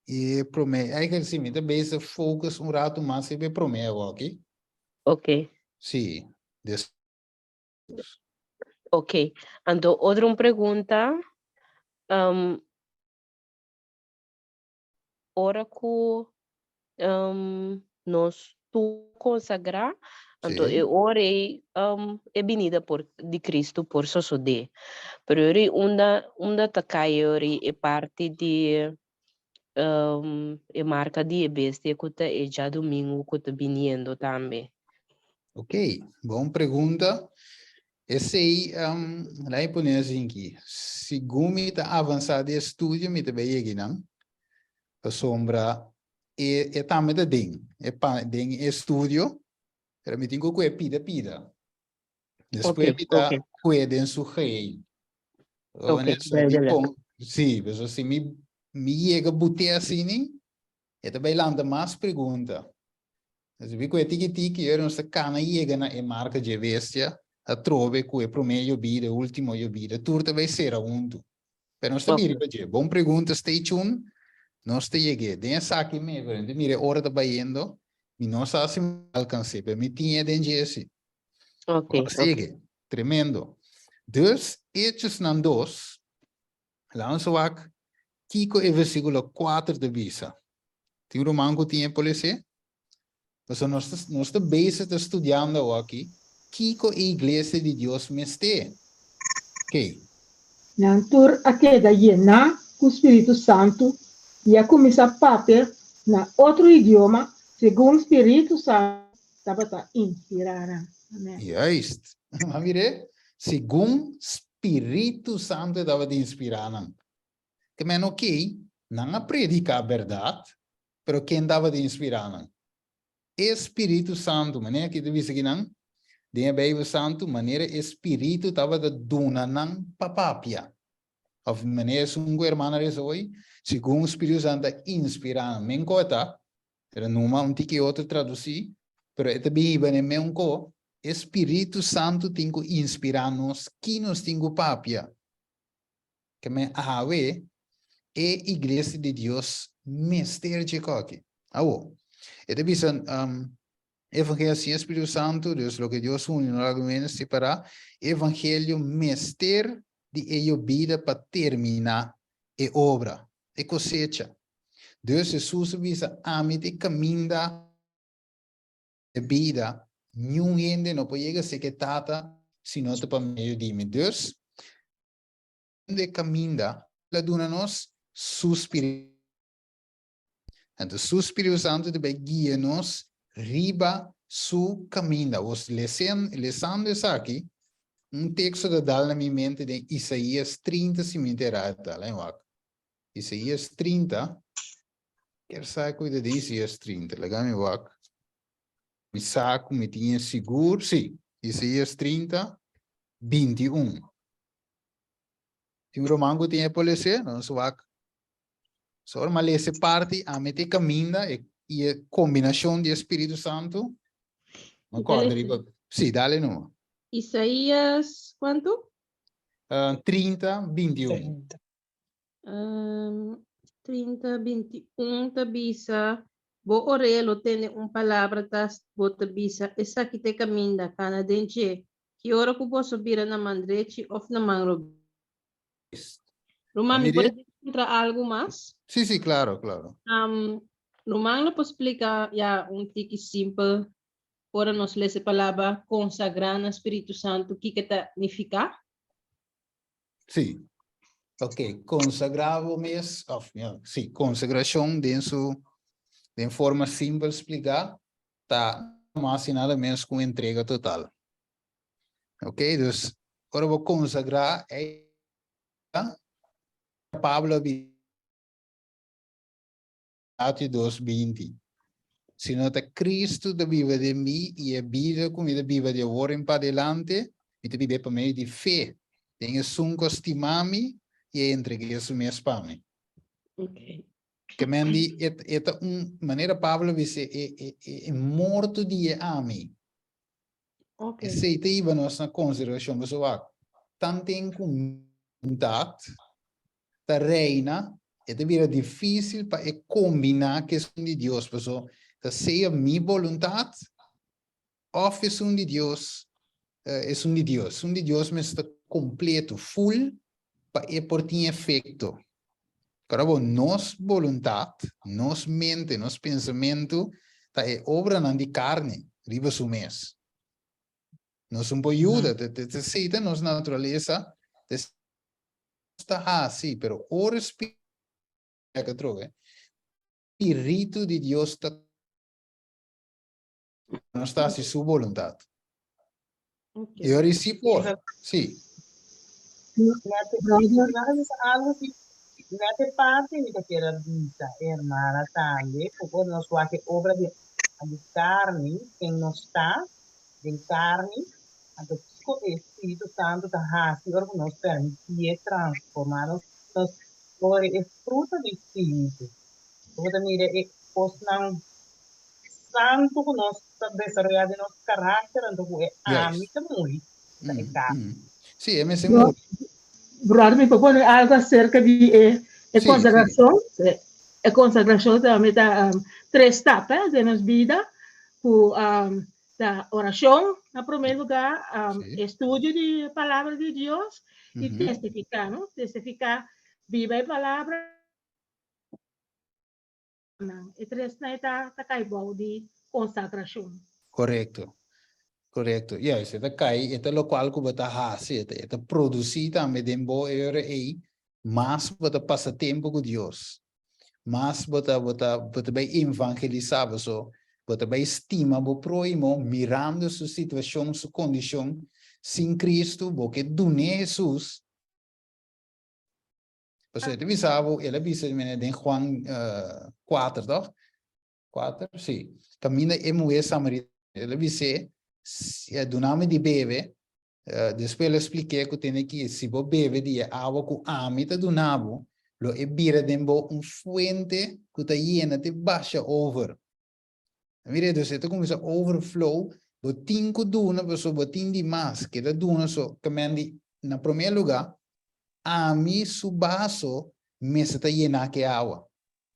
E pro meio, eigenlijk sim, então base focus rato mais e pro meio, ok? Ok. Sim. Ok. Então, outra pergunta. Ora que nós tu consagrar, então eu orei vinda de Cristo por sosode. Pero ori onda takayori é parte de é marca de bestia que tá é já domingo que tá vindo também. Ok, boa pergunta. Esse aí, lá em Ponês aqui, segundo me tá avançado de estudo, me tá bem aqui, não? A sombra é também da ding, ding estudo, pero me tenho que pida. Depois me tá cuidem su rei. Sim, mas assim me chega botar assim, né? É também landa mais pergunta. Mas vi que tiki era nossa cana chega na marca de bestia. A trove que é primeiro vida, último vida, tudo vai ser junto. Pero nós também okay. Bom pergunta, stay tuned. Nós te cheguei, den aqui mesmo, mire hora da indo, e nós assim alcancei, para mim tinha den esse. Ok. Tremendo. Dus, Hechos nan 2, lá no wak, Kiko é versículo 4 de visa. Tem romango tinha policia? Mas nós estamos estudando aqui, Kiko é a igreja de Deus mestre. Ok. Nantur aqueda yena com o Espírito Santo e a começar a papel na outro idioma, segundo o Espírito Santo, estava inspirada. Juist. Maar mire, segundo Espírito Santo estava te inspirando. Que men ok, não predica a verdade, pero quem estava te inspirando? Espírito Santo, maneira que tu visse que não? Dentro da Bíblia Santo, maneira Espírito estava te dona não papapia. Of maneira sungo irmã resoi, segundo o Espírito Santo inspirando. Men cota, era numa que outro traduzir, pero esta Bíblia é men co. Espírito Santo tem que inspirar-nos, que nos tem que papia. Que me ahave é igreja de Deus mestre de coque. Awo. Esta visão evangelho sem Espírito Santo, Deus lo que Deus une no argumento separar, evangelho mestre de ello vida para terminar a obra, a cosecha. Deus Jesus visa a mim de caminhar de vida. Nenhum gente não pode chegar a ser que tata se não para meio de mim. Deus de caminhar, ela dona-nos su Espírito. Então, su Espírito Santo deve guiar-nos riba su caminho. Os lesando isso aqui, texto da dá na minha mente de Isaías 30 se me interessa, Isaías 30. Quer saber cuida de Isaías 30. Legal-me wak. Me saco, me tinha seguro. Sim, Isaías 30, 21. Tem um romango que tinha para ler, não é wak. Só uma essa parte, a mete caminha e a combinação de Espírito Santo. Não corda, sim, dá-lhe não. Isaías, ¿cuánto? 30, 21. 30. 30, 21, tabisa. Bo orelo tiene palavra tas bo tabisa. Esa que te caminda canadense. Que ora que posso subir na mandreche of na mangro. Román, ¿me puedes encontrar algo más? Sí, sí, claro, claro. Román, ¿lo puedo explicar ya un tiki simple? Ora nos lê a palavra consagrar no Espírito Santo, o que significa? Sim. Ok, consagrado mês, sim, consagração dentro de forma simples explicar, tá mais e nada menos com entrega total. Ok, então, agora vou consagrar Pablo 2:20. Se nota Cristo da viva de mim e a vida como a viva de agora em para adelante, e te vive para meio de fé. Tenho sunco estimar-me e entreguei isso mesmo para mim. Ok. Que mendi, esta maneira Pablo disse, é morto de mim. Ok. Aceita iba nós na consideração, pessoal. Tanto em contato, da reina, é vira difícil para combinar que é de Deus, pessoal. Que seja minha vontade, ou é de Deus, é de Deus. De Deus, mas está completo, full, para por ter efeito. Agora, nossa vontade, nossa mente, nosso pensamento, tá é obra não de carne, riba su mês. Nós não ajuda, te aceita nossa natureza, está assim, pero o espírito que troca, espírito de Deus está não está assim sua vontade. Ok. E agora se por, sim. Algo que nessa parte que quero dizer, irmã, também, porque nós vamos que obra de carne, quem não está, de carne, então, o Espírito Santo está assim, agora nós permitir transformar nós agora é fruto do Espírito. Porque também é não santo que nós desarrollado nosso caráter, então é âmbito muito. Sim, é mesmo. Brother, me propone algo acerca de consagração. A consagração também está 3 etapas de nossa vida. Da oração, em primeiro lugar, estudo de palavra de Deus e testificar, não? Testificar, viva a palavra. E 3 está caibol de consagração. Correto. Correto. Yes, ito kay, ito local ko bata hasi, ito produzir também dembo era aí, mas bata passatempo com Deus. Mas bata bem evangelizar, so bata bem estima bo próximo, mirando sua situação, sua condição, sem Cristo, porque dune Jesus. Porque ele avisava, ele em Juan 4, toch? 4, sim. Caminha e mulher samaritana, ele disse do nome de bebe, depois eu expliquei que tem que se você bebe de água com amita do nabo, lo é bira dembo fuente que está llena de baixa over. Mire, então você começa a overflow, do tinco duna, pessoa botin de mais, que da duna só, que mendi, na primeiro lugar, a mim su baso me está llena que água.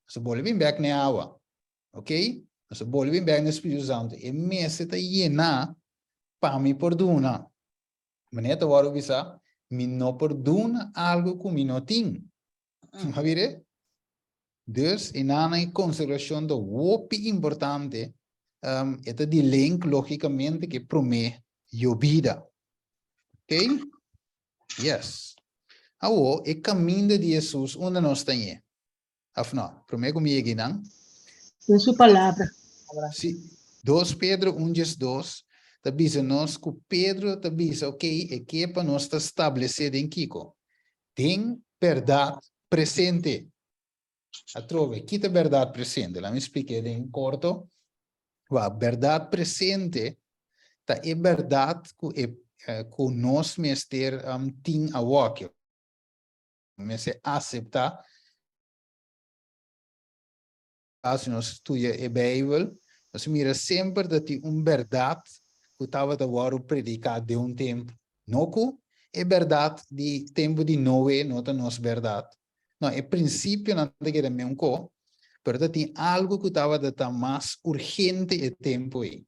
Você pode vir back na água, ok? Você pode vir back no Espírito Santo, e me está llena para me perdona. Mas agora bisa, me não perdona algo que me não tem. Mas dus, em uma consideração do WOPI importante, é de link, logicamente, que promete a vida. Ok? Yes. Agora, o caminho de Jesus, onde nós temos? Afinal, promete comigo aqui, não? Em sua palavra. Sim. 2 Pedro 1:2. Tabisa nós que Pedro tabisa, ok, é que para nós estabelecer em Kiko. Tem verdade presente. A trove, quita verdade presente. Lá me expliquei em corto. A verdade presente tá é verdade que nós mestre tem a walk. Mas se aceitar, se nós estudia a Bíblia, nós mira sempre que tem verdade que estava a predicado de tempo. Não que é verdade de tempo de Noé, não é nossa verdade. Não, é princípio não é que é mesmo co, mas tem algo que estava mais urgente e tempo aí.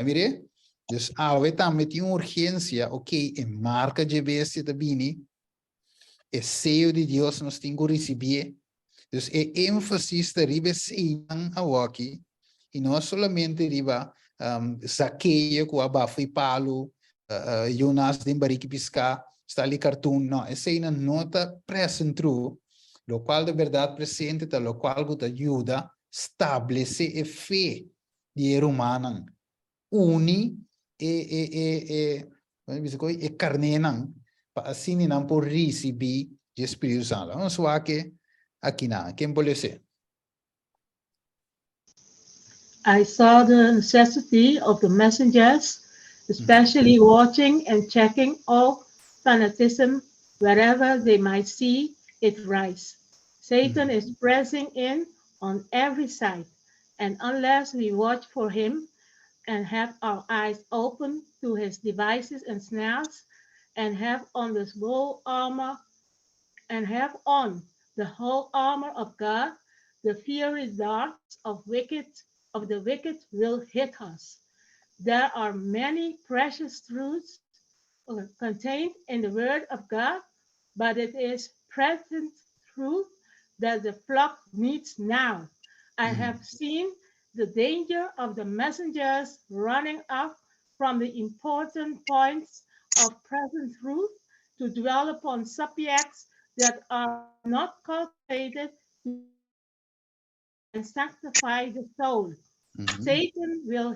Mire? Dus também tem uma urgência, ok, é marca de bestia da bini, é seio de Deus nós temos que receber. Dus é ênfase da riba seian a aqui, e não somente riba Zaqueio com abafo e palo, Jonas de Barique Piscar, está ali cartoon, não, essa é uma nota present true, lo qual de verdade presente, lo qual te ajuda a estabelecer a fé de ser humano. Uni e carnenan para assim não por receber o Espírito Santo. Vamos lá que aqui na quem pode ser? I saw the necessity of the messengers, especially watching and checking all fanatism wherever they might see it rise. Satan is pressing in on every side, and unless we watch for him and have our eyes open to his devices and snares, and have on the whole armor, and have on the whole armor of God, the fiery darts of the wicked will hit us. There are many precious truths contained in the Word of God, but it is present truth that the flock needs now. I have seen the danger of the messengers running off from the important points of present truth to dwell upon subjects that are not cultivated and sanctify the soul. Satan will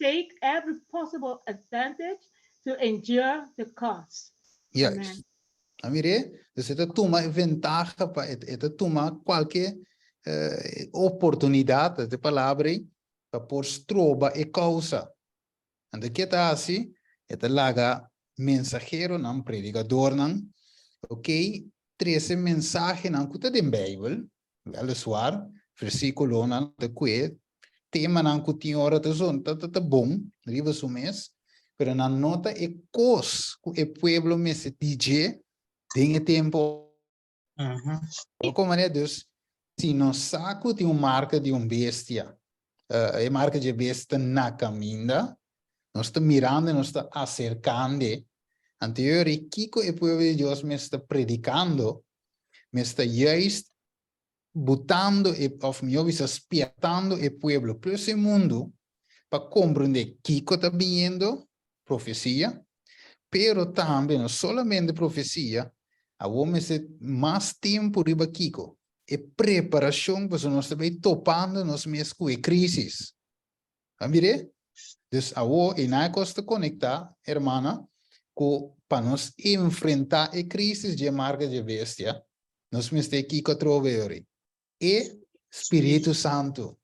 take every possible advantage to endure the cause. Yes. Amire, você toma ventaja para tomar qualquer oportunidade de palavra para pôr troba e causa. Anda que tá assim, laga mensageiro não predicador não, ok? 13 mensagem não que tá de Bíblia, ela suar, versículo não de que tema não que tinha hora de zona, tá bom, riba su mês, pero na nota é cos que o pueblo me se diz tem tempo. Como é Deus? Se não saco de uma marca de bestia, a marca de bestia na caminha, nós estamos mirando, nós estamos acercando. Anterior, Kiko e o povo de Deus me está predicando, me está justo botando, ou melhor, despertando o povo para esse mundo, para compreender Kiko está vindo, profecia, pero também, não somente profecia, a homem se mais tempo riba Kiko. É preparação para nós também topando nós mesmos com a crise. Amire? Dus a e na costa conectar, hermana, para nós enfrentar a crise de marca de bestia, nós temos que troveori. E Espírito Santo.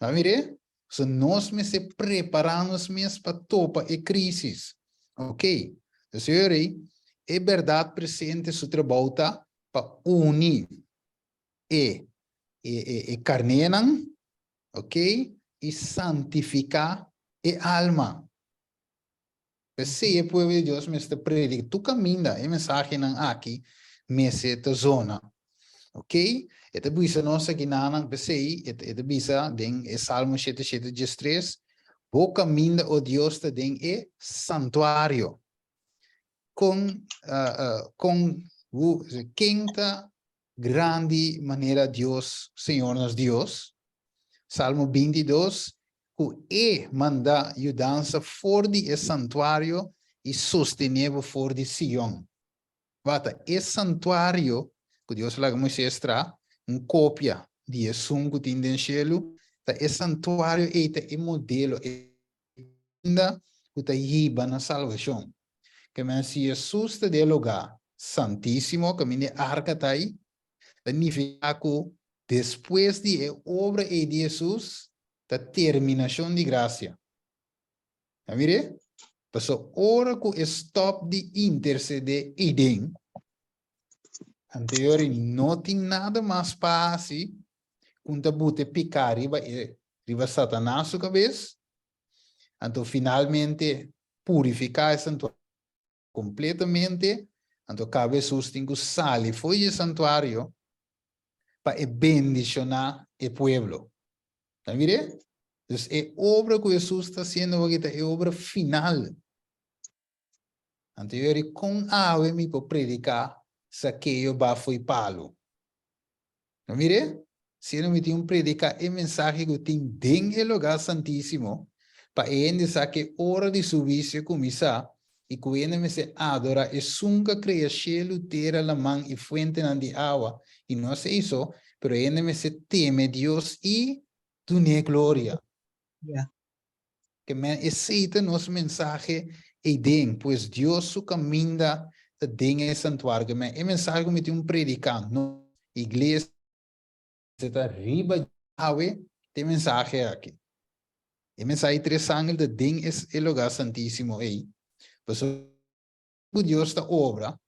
Amire? So nós me se preparamos mesmo para topar a crise. Ok? Dus é verdade presente su trabalho para unir e carnenan, ok? E santificar a alma. Se o povo de Deus me está predicando, tu caminha, a mensagem aqui, me se te zona, ok? Esta bisa nossa aqui na pensei, esta bisa den é Salmo 77:3, o caminho o Deus te den é santuário. Com quinta grande maneira Deus, Senhor nos Deus, Salmo 22, que manda ajudança for de santuário e sostenevo for de Sion. Vata, santuário, que Deus lá Moisés traz, cópia de Jesus que tem no cielo, santuário é modelo, ainda que está riba na salvação. Que men si Jesus te dé lugar santíssimo, que mine arca tai, significa que después de la obra de Jesús, la terminación de gracia. ¿Ya mire? Pues ahora que stop de interceder Eden, anterior no tiene nada más para así, junto a picar riba Satanás su cabeza, entonces finalmente purificar el santuario completamente, entonces cada Jesús tiene que salir fuera del santuario para bendicionar el pueblo. ¿Ya mire? Entonces, la obra que Jesús está haciendo ahorita es obra final. Anterior, com ave me por predicar, saqueio ba foi palo. Não mire? Se não me tem predicar o mensagem que tem dentro do lugar santíssimo, para ele saque hora de serviço começar, e que ele me se adora, e sunga cria cielo, terra, la mão e fuente de água, e não se isso, pero ele me se teme Deus e dune glória. Yeah. Que me aceita nosso mensagem e den, pois Deus su caminha dentro do santuário. Que me mensagem me tem predicando, no igreja está riba de mensagem aqui. E mensagem 3 anos de dentro é o lugar santíssimo aí. Pois o Deus está obra.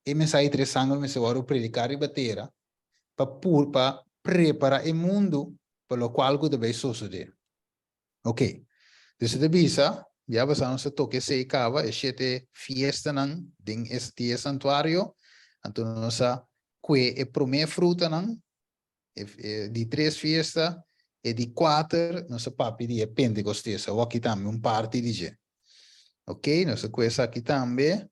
E mensagem 3 anos me se vai predicar e bater para preparar o mundo para o qual deve suceder. Ok. Dus de bisa, ya pasamos a toque se acaba, es 7 fiesta nan, din este santuario, entonces que primer fruta nan, di 3 fiesta, e di 4, non so papi di Pentecostés, o aquí también un party di je. Ok, no sé questa aquí también,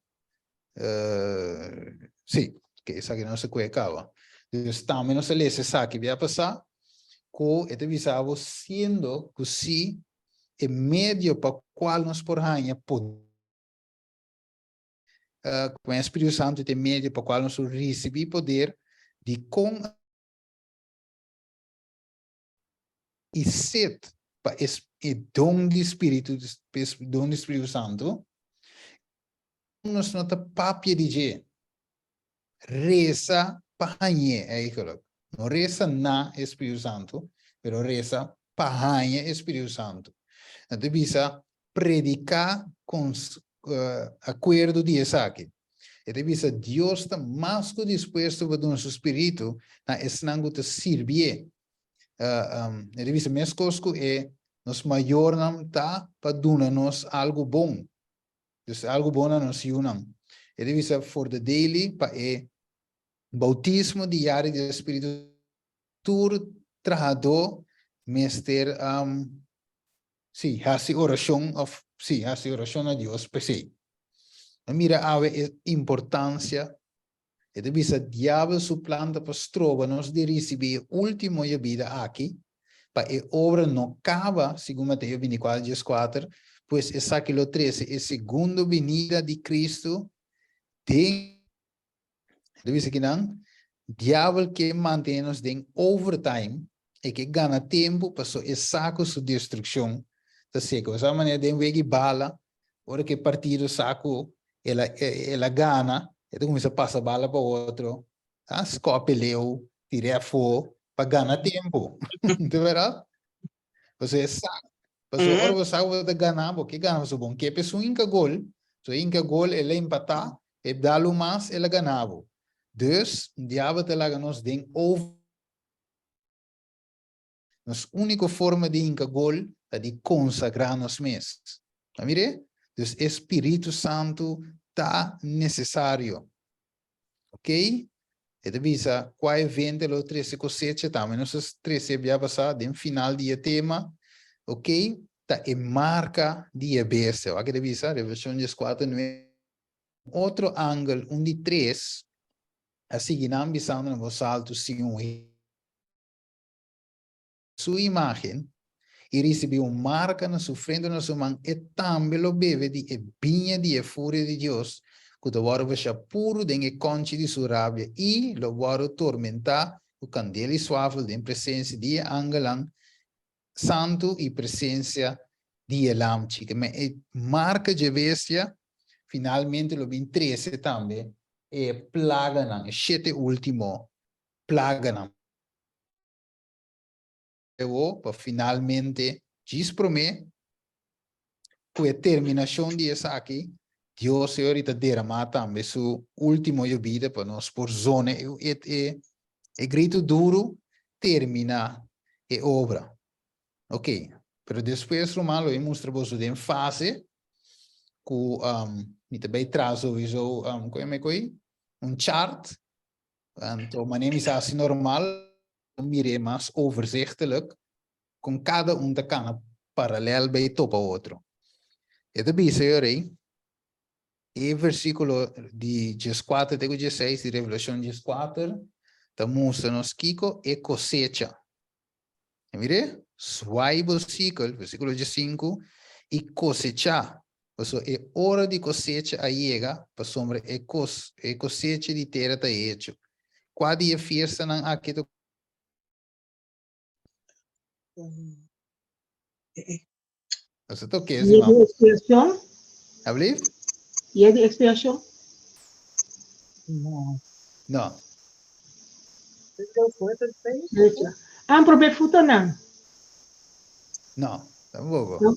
sí, que esa que no se puede acaba. Dus también no se le se sa que via pasar, que este visavo siendo que sí, e medio para qual nós por ranha com o Espírito Santo tem medio para qual nós recebemos poder de com e sede para o dom do Espírito Santo nós não tá papia de je reza para ranha aí coloca não reza na Espírito Santo pero reza para ranha Espírito Santo. Então, bisa predicar com acordo de saque. Então, bisa Deus está mais que disposto para dar nosso espírito na esnango de servir. Então, bisa mesmo coisa é nos maior não tá para dar-nos algo bom. Então, algo bom na nossa unam. Então, bisa for the daily para o bautismo diário do Espírito tur trajador mestre sí, hace oración a Dios, pues sí. Mira, ave importancia, e visa diablo su planta pastrobanos de recibir último de vida aquí, para que obra no acaba, según Mateo 24, 14, pues es aquí lo 13, es segundo venida de Cristo, de visa que dan, diablo que mantenernos en overtime, e que gana tiempo, pasó es saco su destrucción, tá seco. Essa maneira de wegi bala, hora que partido saco, ela gana, então começa a passar bala para outro, tá? Scope leu, tire a fogo, para ganhar tempo. Não verdade? Você sabe, você hora você sabe de ganhar, porque ganha você bom, que pessoa inca gol, so inca gol ela empatar, e dá-lo mais ela ganhava. Dus, diabo te laga nos den over. Nos única forma de inca gol é de consagrar-nos mesmos. Tá mire? Dus Espírito Santo tá necessário. Ok? E te visa qual evento lo 13 cosecha também. Nós 13 já passado no final do tema. Ok? Tá e marca dia besta. Aqui te visa, Revelation 4:9. Outro ângulo, de 3. Assim que não visando no voz alto, sim, sua imagem e recebeu marca na sua frente na sua mão e também lo bebe de vinha de fúria de Deus que o varo vai puro de conche de sua rabia e lo varo tormentar o candela e suave de presença de angelang santo e presença de elam chica me marca de bestia finalmente lo bin 13 também e plaga não 7 último plaga não para finalmente diz para mim com a terminação dessa aqui Deus ahorita derramar também sua última vida para nós por zona e grito duro termina a obra. Ok, pero depois Romano e mostra você em fase com também traz sowieso como é que chart então maneira assim normal mire mais overzichtelijk com cada da cana paralelo bij top ao outro. E também senhor e versículo de 14 até 16 de Revelação 14 mostra-nos Kiko e cosecha. Mire, suai versículo 5 e cosecha. Então, é hora de cosecha a chega, para sombra e cosecha de terra está hecho. Qual dia a festa não aqui do Você tá o que, E é de expiação? Habli? E é de expiação? No. Não. Ah, problema futa não. Não, tampouco. Não.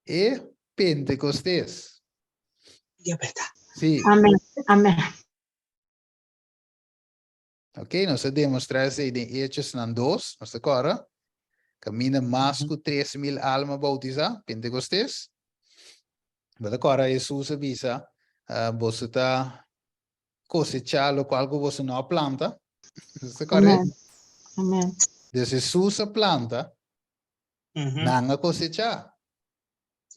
E Pentecostés. É verdade. Sim. Amém. Amém. Ok, nós demonstramos aí em Hechos 2, nós agora camina mais que 3.000 almas bautizadas, Pentecostés. Mas agora Jesus avisa, você está cosechando qual que você não planta. Isso é correto? Amém. Amém. De Jesus a planta, não a cosechar.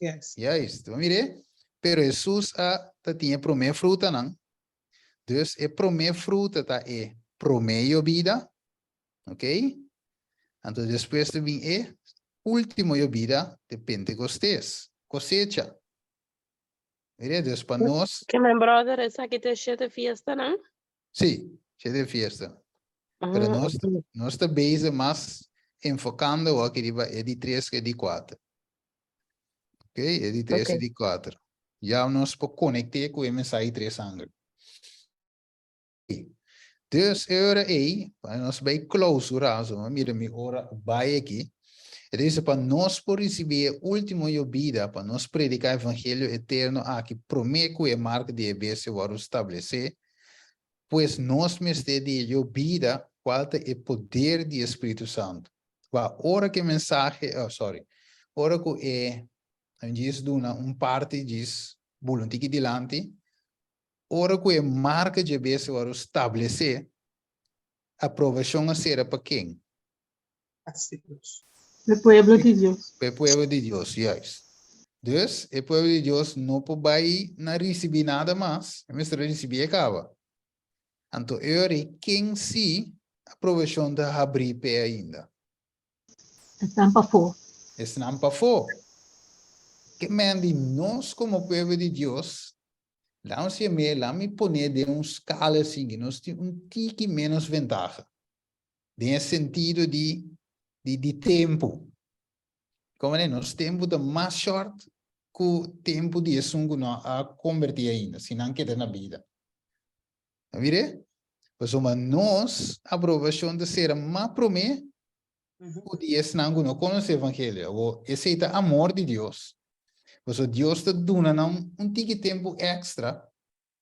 Yes. E é isso, mire. Pero Jesus tinha promessa fruta, não? Então, a promessa fruta é promessa vida, ok? Então, depois vem a última vida de Pentecostés, cosecha. Mire, Deus para nós. Que meu brother, essa aqui tem cheia de festa, não? Sim, cheia de festa. Pero nós estamos bem mais enfocando aqui é de 3 que é de 4. Ok? É de 3 e de 4. Já nós podemos conectar com a mensagem 3 ângulos. Dus ora aí, para nós bem close, raso, mira mi ora vai aqui. E diz para nós por receber a última vida, para nós predicar o evangelho eterno aqui, prometo e marca de EBS o estabelecer, pois nós me de vida, qual é o poder do Espírito Santo. A hora que mensagem, hora que diz parte diz, voluntário dilante, hora que marca de EBS o estabelecer, a aprovação será para quem? O pueblo de Deus. O povo de Deus, yes. Dus, o povo de Deus não pode receber nada mais, mas receber acaba. Então, eu quem se a aprovação da abrir pé ainda. Estão para fora. Estão para fora. Que mande nós como povo de Deus, lá me poner de escala assim, nós temos tique menos vantagem. Tem sentido de tempo. Como é, nosso tempo é mais short que o tempo de sungo a convertir ainda, se não quer na vida. Tá vendo? Mas nós, a aprovação de ser mais promessa, o dia se não conhece o evangelho, ou aceita o amor de Deus. Mas Deus está dando tique tempo extra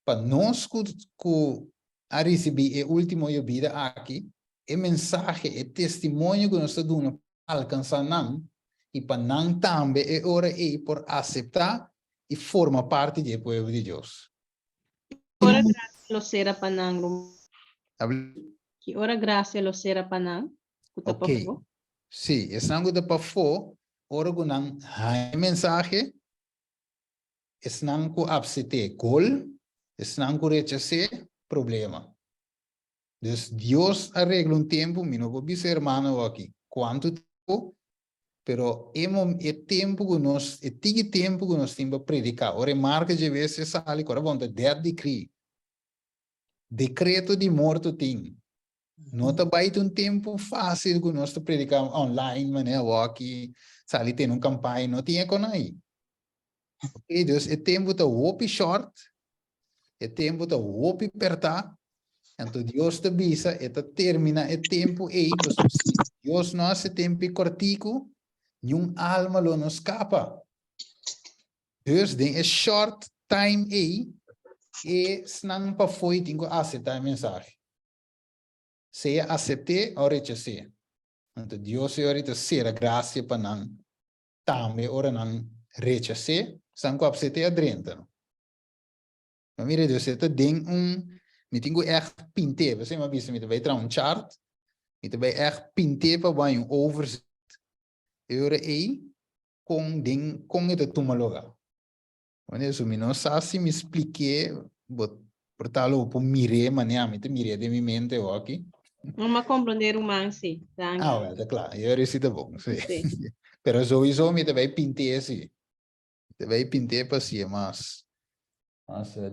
para nós que a receber a última vida aqui, a mensagem, o testemunho que nós está dando para alcançar não, e para não também é hora aí por aceitar e formar parte do povo de Deus. Ora gracia lo será panang. Habla- Que ora gracia lo será panang. Ok. Sim, é sangue de para fora, ora que não a mensagem, é não que absete gol, é não que rechace problema. Dus Deus arregla tempo, mi não vou dizer hermano aqui, quanto tempo, pero é tempo que nós, é tique tempo que nós temos para predicar. Ora, marca de vezes sale, agora vamos ter decreto de morte tem. Não está baita tempo fácil que nós predicar online, mané, aqui, sali tem campanha, não tinha com aí. Ok, dus é tempo tá whoop short, é tempo tá whoop apertar, Então Deus te avisa, termina o tempo aí, pues, se Deus não hace tempo cortico, nenhum alma lo não escapa. Dus den is short time aí, e snang pa foi tingo aceitar a mensagem. Se aceitar ou rechazar. Então Deus é ahorita ser a graça para não, também ora não rechazar, sangue aceitar adrenta. Mas mira, Deus é den me tenho echt pinte, você me avisa, me vai tra chart, me vai echt pinte para vai overzicht. Ora aí com den com ita tumaloga. Quando isso me não sabe se me expliquei, por tal por mire, maneira me mire de minha mente aqui. Vamos compreender o mansi. Ah, é claro, eu recito bom, sim. Sim. Pero sowieso me vai pintar assim. Te vai pintar para si, mas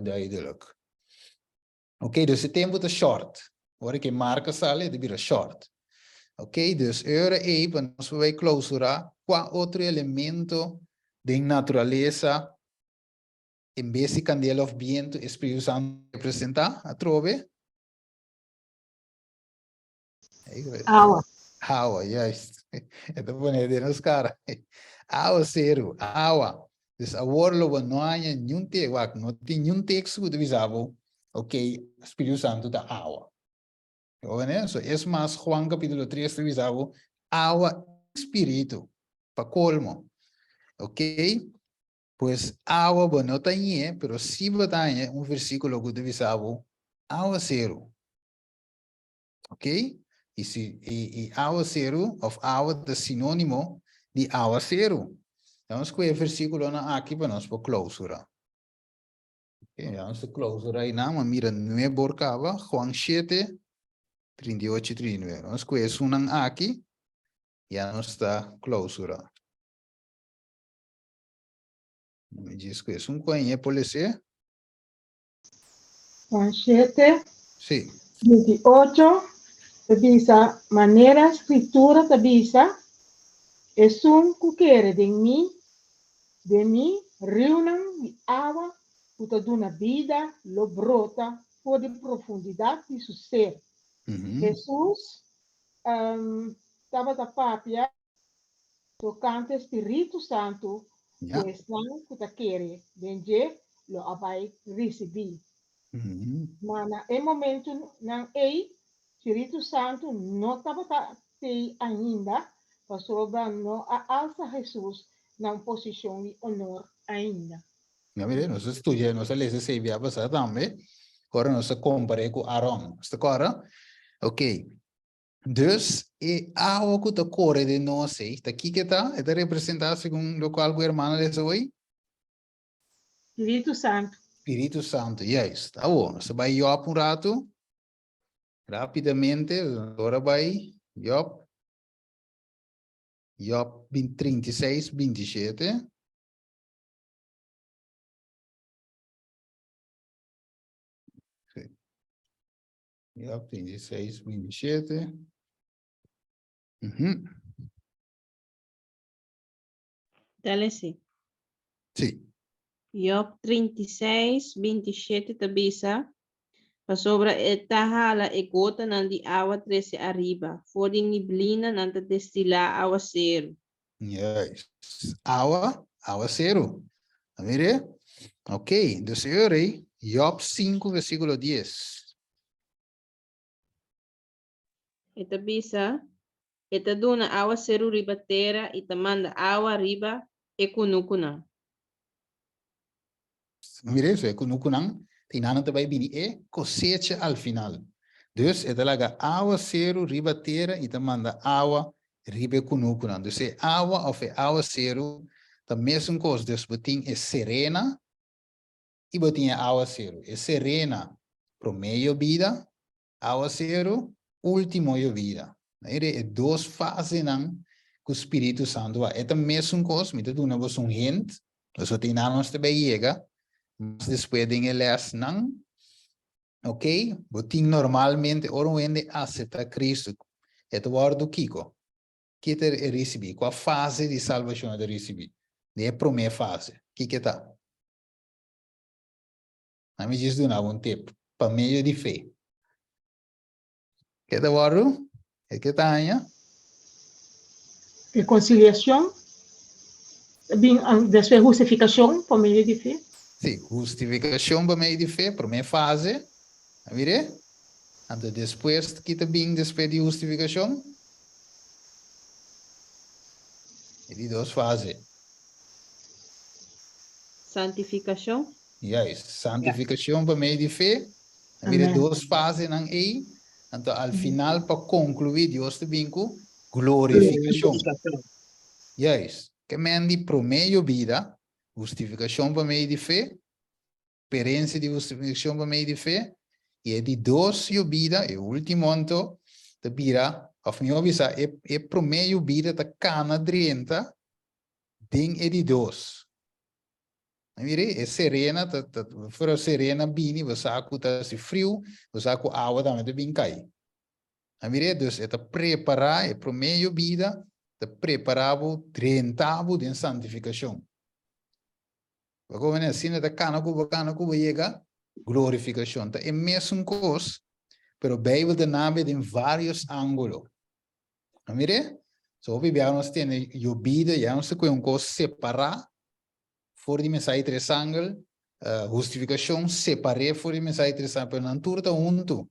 duidelijk. Ok, dus het tempo is short. Hoor ik in marca sale, het is short. Ok, dus ahora aí, para nós vai clausurar, qual outro elemento de natureza em vez de candela of viento, Espírito Santo representar, a trove? Agua. Água, yes. Então, poner nos caras. Água zero, água. Dus agora não há nenhum texto, não tem nenhum texto que divisava, ok, Espírito Santo da água. So, es mais Juan capítulo 3 divisava água espírito, para colmo. Ok? Pues agua no tem, pero sí tem versículo que divisava água zero. Ok? E água zero, of água é sinônimo de água zero. Então, o versículo aqui para nós, para clausura. Ok, vamos clausura aí, não, mira, não é borcava, Juan 7, 38 e 39. Vamos com isso aqui, já não está clausura. Me diz que isso conhece, pode ser? Juan 7, Sim. 28, te dice, manera escritura te dice, es un cuquere de mí, reúnan de agua, puta de una vida, lo brota por de profundidad de su ser. Jesús estaba da papia, tocante Espíritu Santo, pues não puta quere, denje lo abai receber. Mas em momento não Espírito Santo não estava ainda, pastor não alça Jesus na posição de honor ainda. Ja, mire, nós estudamos, nós lemos esse Bíblia passada também. Agora nós comparamos com Aaron. Está claro? Ok. Dus, a algo que corre de nós, está aqui que está? Está representado segundo o qual o irmão lhes hoje? Espírito Santo. Espírito Santo, yes. Tá bom. Você vai Job rato. Rapidamente, agora vai Job. Job 36, 27. Job 36, 27. Dale sim. Sim. Job 36, 27 te bisa. Sobre etahala e gota nan di awa 13 arriba. For di niblina nan te destila awa zero. Yes. Awa zero. A ver, ok. Dus aí, Job 5, versículo 10. Ita bisa, ita duna awa zero riba terra, ita manda awa riba e kunukuna. Mire, isso é kunukunang, tinana também bini cosecha al final. Dus, ita laga awa zero riba terra, ita manda awa riba kunukunang. Dus, awa of awa zero, ta mesmo coisa, dus, botin é serena, e botin é awa zero. É serena, pro meio vida, awa zero, último vida. É duas fases não que o Espírito Santo é a mesma coisa, mas tu não vas hint, você tem nada também chega, mas depois tem ele não, ok? Botin normalmente orando aceita Cristo, é o word do Kiko, que te recebi, qual fase de salvação de recebi? É a primeira fase, que tá? A mim diz do não um tempo, para meio de fé. Que da waru? É que tanya? Reconciliação. Bem, después justificação por meio de fé. Sim, justificação por meio de fé, primeira fase. Mire? Então, depois, que está bem depois de justificação? E de duas fases. Santificação. Yes, santificação por meio de fé. Mire, Amém. duas fases não é. Então, ao final, para concluir, Deus te bem com glorificação. Yes, que mende por meio vida, justificação por meio de fé, experiência de justificação por meio de fé, e é de dois e vida, e o último ponto, de vida, of minha visa, é por meio vida da cana drenta, den é de dois. Mire, é serena, for serena bini, você acuta se frio, você acuta água também de bem cai. Mire, dus é preparar, é por meio vida, de preparar o trentavo de santificação. Como é assim, da cana cuba chega glorificação. É a mesma coisa, pero a Bíblia de nave em vários ângulos. Mire, so nós temos a vida, já nós temos uma coisa separar, fora de mensagem três ângulos, justificação separar fora de mensagem três ângulos, pero não tudo junto.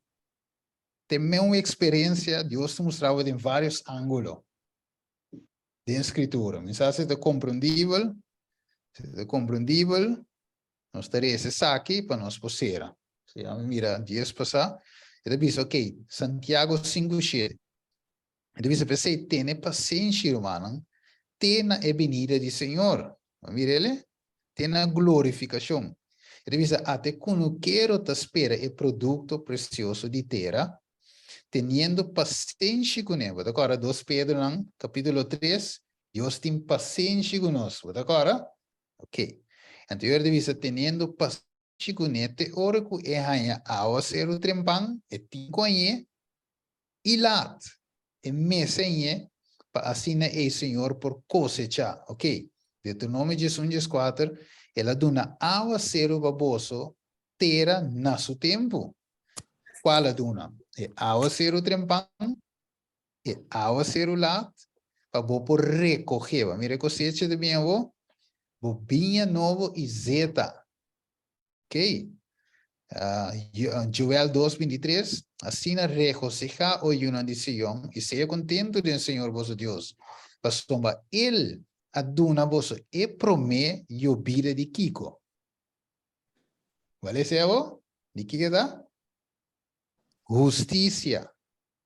Tem uma experiência, Deus te mostrava em vários ângulos. De escritura. Mensagem é compreendível, nós teremos esse aqui para nós possuir. Se a mira dias passar, ele diz, ok, Santiago 5:7. Ele diz, pensei, tenha paciência, irmão, tenha a venida do Senhor. Mira ele, tenha glorificação. Ele diz, até quando quero te espera o produto precioso de terra, tendo paciência com ele. Agora, 2 Pedro, capítulo 3, Deus tem paciência conosco. Agora, ok. Então, eu devia tendo paciência com ele, ora que é a ser o trempang, e tinha e lá, e mesenha, para assinar o Senhor por cosechar. Ok. Deuteronômio 18:4, ela dona a ser o baboso, terra na seu tempo. Qual a dona? É a ser o trempang, é a ser o lá, para por recoger. Mira, cosecha de bem avô. Bobinha novo e zeta. Ok? Joel 2:23. Assim regocija hoje una de Sion e seja contento do Senhor vosso Deus. Pastomba, ele aduna vosso e promê e obira de Kiko. Vale servo? De que dá? Justiça.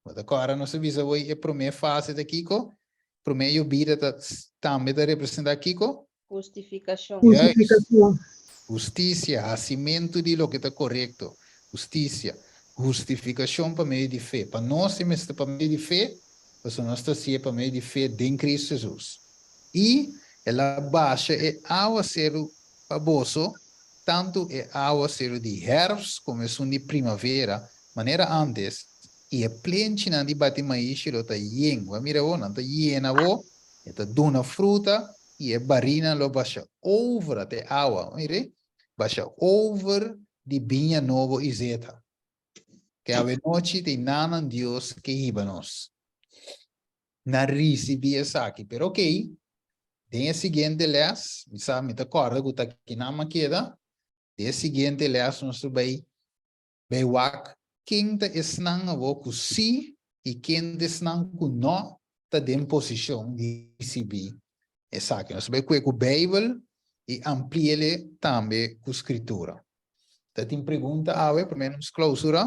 Agora não se visa hoje e promê fase de Kiko. Promê e obira também da representar Kiko. Justificação. Justificação. Justiça, acimento de lo que está correto. Justiça, justificação para meio de fé. Para nós, para meio de fé, nós estamos para meio de fé em Cristo Jesus. E ela baixa é ao ser o baboso, tanto é ao ser de herfst como é de primavera, maneira antes, e é plentina de batimaíche, lo está yen, mira, não está yen, está duna fruta, e é barina lo baixa over até água, mire, baixa over de vinha novo e zeta. Que a noite tem nada Deus que iba-nos. Na recebi essa aqui, pero ok, tem a seguinte les, me tá corda que tá aqui na maqueda, tem a seguinte les, nós vai wak, quem tá esnang a voco si, e quem tá esnang com não, tá em posição de receber. Exato, nós vamos com a Bíblia e ampliar também com a Escritura. Então, tem pergunta, pelo menos, clausura?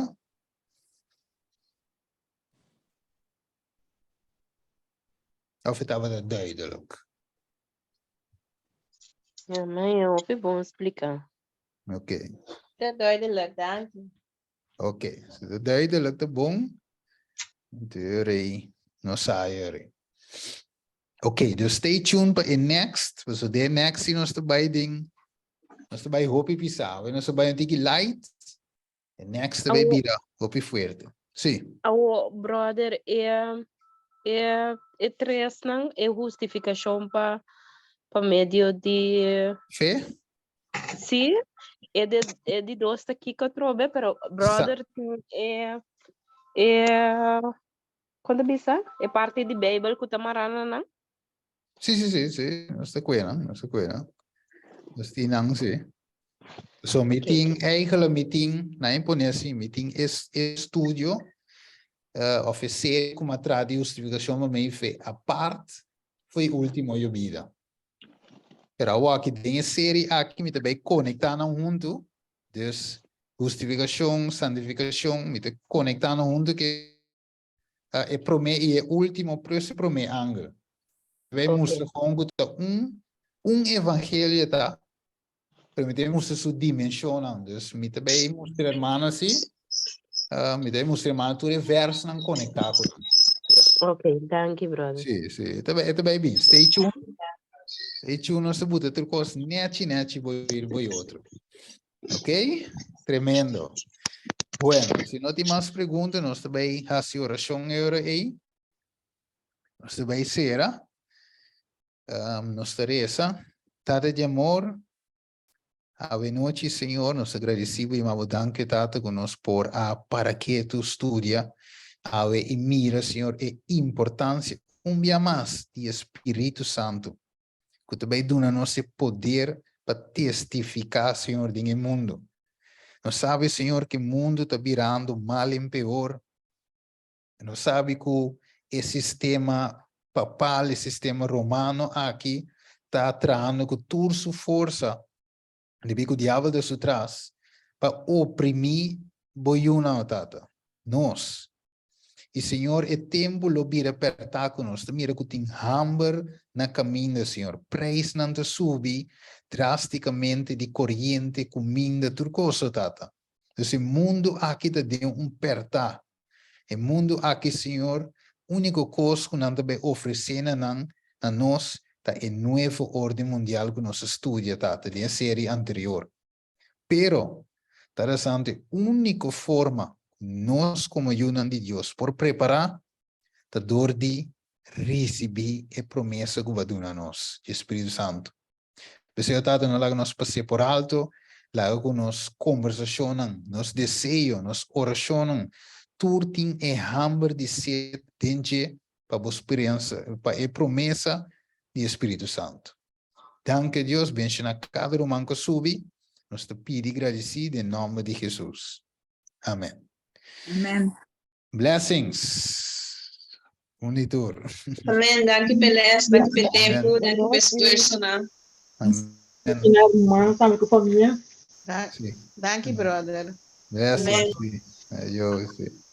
Of estava duidelijk? Ja, maar é bom explicar. Ok, Te duidelijk, dank je. ok. Se é duidelijk, tá bom. Então, não sai. Ok, dus stay tuned para o next. So, the next, nós também tem, nós também hope pisar. Nós também tem que light. E next também vira hope forte. Sim. O brother é três não é justificação para meio de Fé? sim é de dois aqui que eu trouxe, pero brother é quando bisa? É parte de Bible que tá marana, não? Sim. Nós está cuidando. Nós temos, sim. So, Ok. meeting, eigenlijk meeting, na imponência, meeting estúdio, oferecer como a justificação, mas me fez a parte, foi o último eu vida. Pero aqui tem a série, aqui me também conectar no mundo, dus justificação, santificação, me te conectar no mundo que é prome é último preço prome ângulo. Vai mostrar como um evangelho tá, permitimos sua dimensão, dus me também mostrar mano assim, me também mostrar mano tu reverso não conectar com. Ok, thank you, brother. Sim, também bem. Stay tuned, nós estamos ter coisas net, vou outro. Ok? Tremendo. Bueno, se não tem mais perguntas, nós também fazemos oração aí. Nós também será. Nós teresa, Tata de amor, ave noite, Senhor, nós agradecemos e mandamos danke, Tata, conosco por para que tu estudia, ave e mira, Senhor, a importância, dia mais, de Espírito Santo, que também dá nosso poder para testificar, Senhor, no mundo. Nós sabemos, Senhor, que o mundo está virando mal em pior. Nós sabemos que o sistema papal, o sistema romano aqui, está trazendo com toda sua força, de que o diabo de sua trás, para oprimir boiuna, tata. Nós. E, Senhor, é tempo de vir apertar conosco. Mira que tem hambre na caminho, Senhor. Preço não te subir drasticamente de corrente, comida, tudo coisa, tata. Então, o mundo aqui te deu apertar. O mundo aqui, Senhor, única coisa que não te vai oferecer a nós, tá a nova ordem mundial que nós estudia, tata, de série anterior. Pero, interessante, única forma nós, como ajudan de Deus, por preparar, a dor de receber a promessa que vai dar a nós, Espírito Santo. Desejo, Tata, não lá que nós passemos por alto, lá que nós conversacionam, nós desejos, nós oracionam, tudo tem a hambre de ser dentro para a experiência, para a promessa do Espírito Santo. Danke Deus, benção a cada irmão que sube, nós te pedimos agradecido em nome de Jesus. Amém. Amen. Blessings. Unitor. Amen. Danke peles, danke pelo tempo, danke pelo esforço, né? Irmã, sabe, com a família. Sim. Thank you, brother. Blessings. Adiós.